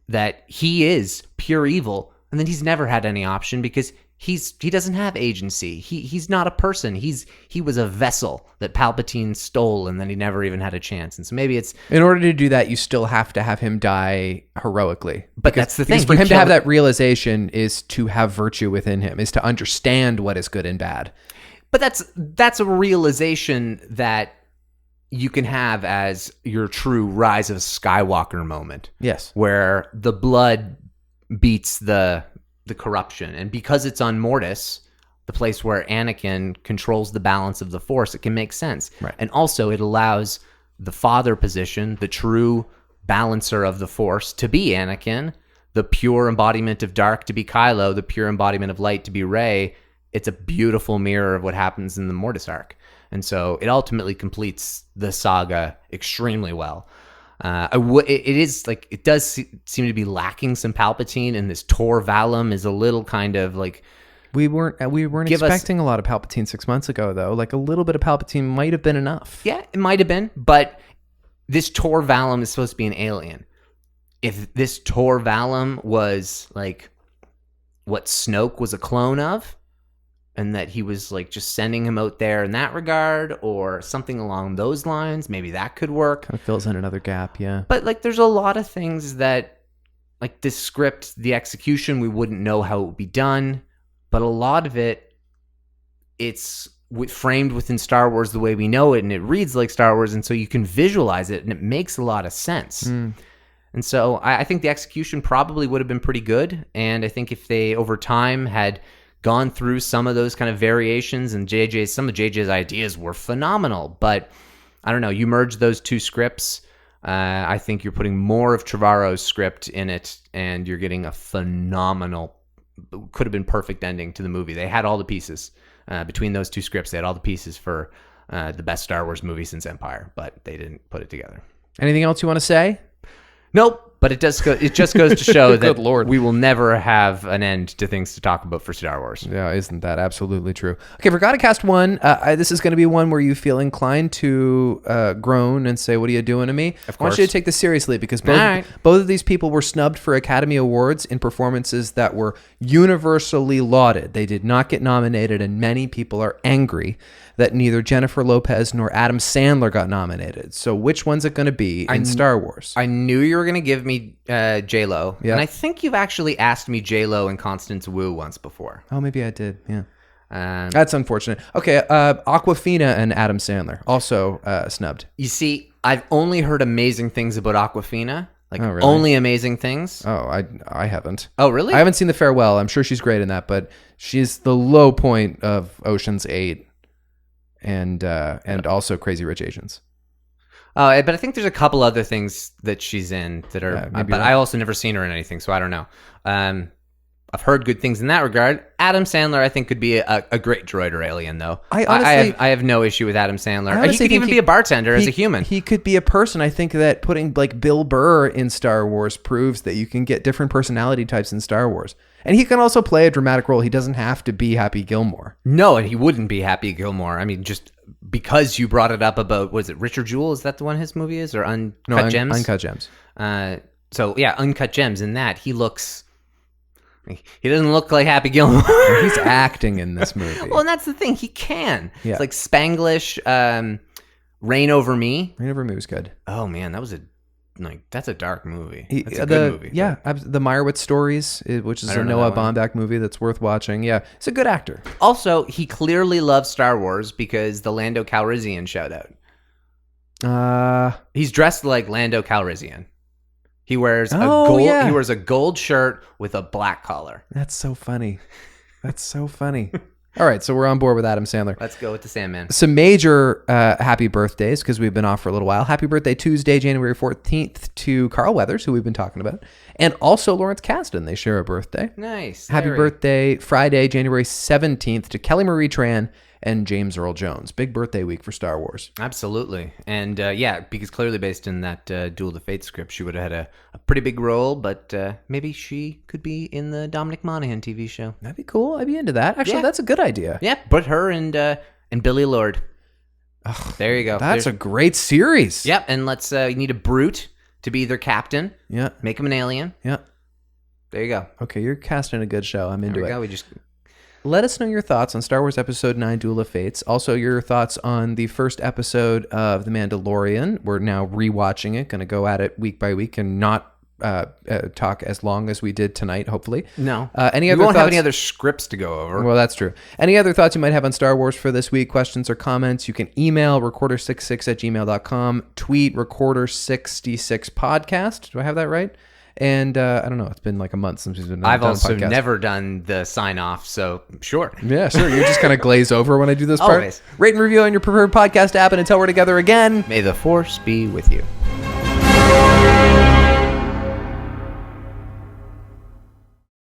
that he is pure evil, and then he's never had any option because he doesn't have agency. He's not a person. He was a vessel that Palpatine stole, and then he never even had a chance. And so maybe it's, in order to do that, you still have to have him die heroically. But that's the thing. Because for him to have that realization is to have virtue within him, is to understand what is good and bad. But that's a realization that you can have as your true Rise of Skywalker moment. Yes. Where the blood beats the the corruption. And because it's on Mortis, the place where Anakin controls the balance of the Force, it can make sense. Right. And also it allows the father position, the true balancer of the Force, to be Anakin, the pure embodiment of dark to be Kylo, the pure embodiment of light to be Rey. It's a beautiful mirror of what happens in the Mortis arc. And so it ultimately completes the saga extremely well. It does seem to be lacking some Palpatine, and this Tor Valum is a little kind of like... We weren't expecting a lot of Palpatine 6 months ago, though. Like, a little bit of Palpatine might have been enough. Yeah, it might have been, but this Tor Valum is supposed to be an alien. If this Tor Valum was like what Snoke was a clone of, and that he was like just sending him out there in that regard, or something along those lines, maybe that could work. Kind of fills in another gap, yeah. But like, there's a lot of things that, like this script, the execution, we wouldn't know how it would be done. But a lot of it's framed within Star Wars the way we know it, and it reads like Star Wars, and so you can visualize it, and it makes a lot of sense. And so I think the execution probably would have been pretty good, and I think if they, over time, had gone through some of those kind of variations, and some of JJ's ideas were phenomenal, but I don't know, you merge those two scripts, I think you're putting more of Trevorrow's script in it, and you're getting a phenomenal, could have been perfect ending to the movie. They had all the pieces between those two scripts. They had all the pieces for the best Star Wars movie since Empire, but they didn't put it together. Anything else you want to say? Nope. But it just goes to show that Lord. We will never have an end to things to talk about for Star Wars. Yeah, isn't that absolutely true? Okay, for Gotta Cast 1, this is going to be one where you feel inclined to groan and say, what are you doing to me? Of course. I want you to take this seriously, because both of these people were snubbed for Academy Awards in performances that were universally lauded. They did not get nominated, and many people are angry that neither Jennifer Lopez nor Adam Sandler got nominated. So which one's it going to be in Star Wars? I knew you were going to give me J-Lo. Yeah. And I think you've actually asked me J-Lo and Constance Wu once before. Oh, maybe I did. Yeah. That's unfortunate. Okay, Awkwafina and Adam Sandler also snubbed. You see, I've only heard amazing things about Awkwafina. Like, Oh, really? only amazing things. Oh, I haven't. Oh, really? I haven't seen The Farewell. I'm sure she's great in that, but she's the low point of Ocean's 8 and also Crazy Rich Asians. Oh, but I think there's a couple other things that she's in that are, maybe but right. I also never seen her in anything, so I don't know. I've heard good things in that regard. Adam Sandler, I think, could be a great droid or alien, though. I have no issue with Adam Sandler. He could even be a bartender as a human. He could be a person. I think that putting like Bill Burr in Star Wars proves that you can get different personality types in Star Wars. And he can also play a dramatic role. He doesn't have to be Happy Gilmore. No, and he wouldn't be Happy Gilmore. I mean, just because you brought it up about, was it Richard Jewell? Is that the one his movie is? Or Uncut Gems? Uncut Gems. So, yeah, Uncut Gems. In that, he doesn't look like Happy Gilmore. He's acting in this movie. Well, and that's the thing. He can. Yeah. It's like Spanglish, Reign Over Me. Reign Over Me was good. Oh, man, that's a dark movie. That's a good movie. Yeah, the Meyerowitz Stories, which is a Noah Baumbach movie that's worth watching. Yeah, he's a good actor. Also, he clearly loves Star Wars because the Lando Calrissian shout out. He's dressed like Lando Calrissian. He wears He wears a gold shirt with a black collar. That's so funny. All right, so we're on board with Adam Sandler. Let's go with the Sandman. Some major happy birthdays, because we've been off for a little while. Happy birthday Tuesday, January 14th to Carl Weathers, who we've been talking about, and also Lawrence Kasdan. They share a birthday. Nice. Happy birthday Friday, January 17th to Kelly Marie Tran and James Earl Jones. Big birthday week for Star Wars. Absolutely. And because clearly based in that Duel of the Fates script, she would have had a pretty big role, but maybe she could be in the Dominic Monaghan TV show. That'd be cool. I'd be into that. Actually, that's a good idea. Yeah, put her and Billy Lord. There you go. That's a great series. Yep, and let's you need a brute to be their captain. Yeah. Make him an alien. Yeah. There you go. Okay, you're casting a good show. I'm into it. There we go. Let us know your thoughts on Star Wars Episode 9, Duel of Fates. Also, your thoughts on the first episode of The Mandalorian. We're now rewatching it. Going to go at it week by week and not talk as long as we did tonight, hopefully. No. We won't have any other scripts to go over. Well, that's true. Any other thoughts you might have on Star Wars for this week, questions or comments, you can email recorder66@gmail.com, tweet recorder66podcast. Do I have that right? And I don't know, it's been like a month since we've been I've done a also podcast. never done the sign off, so sure. Yeah, sure. You just kind of glaze over when I do this part. Always. Rate and review on your preferred podcast app, and until we're together again. May the force be with you.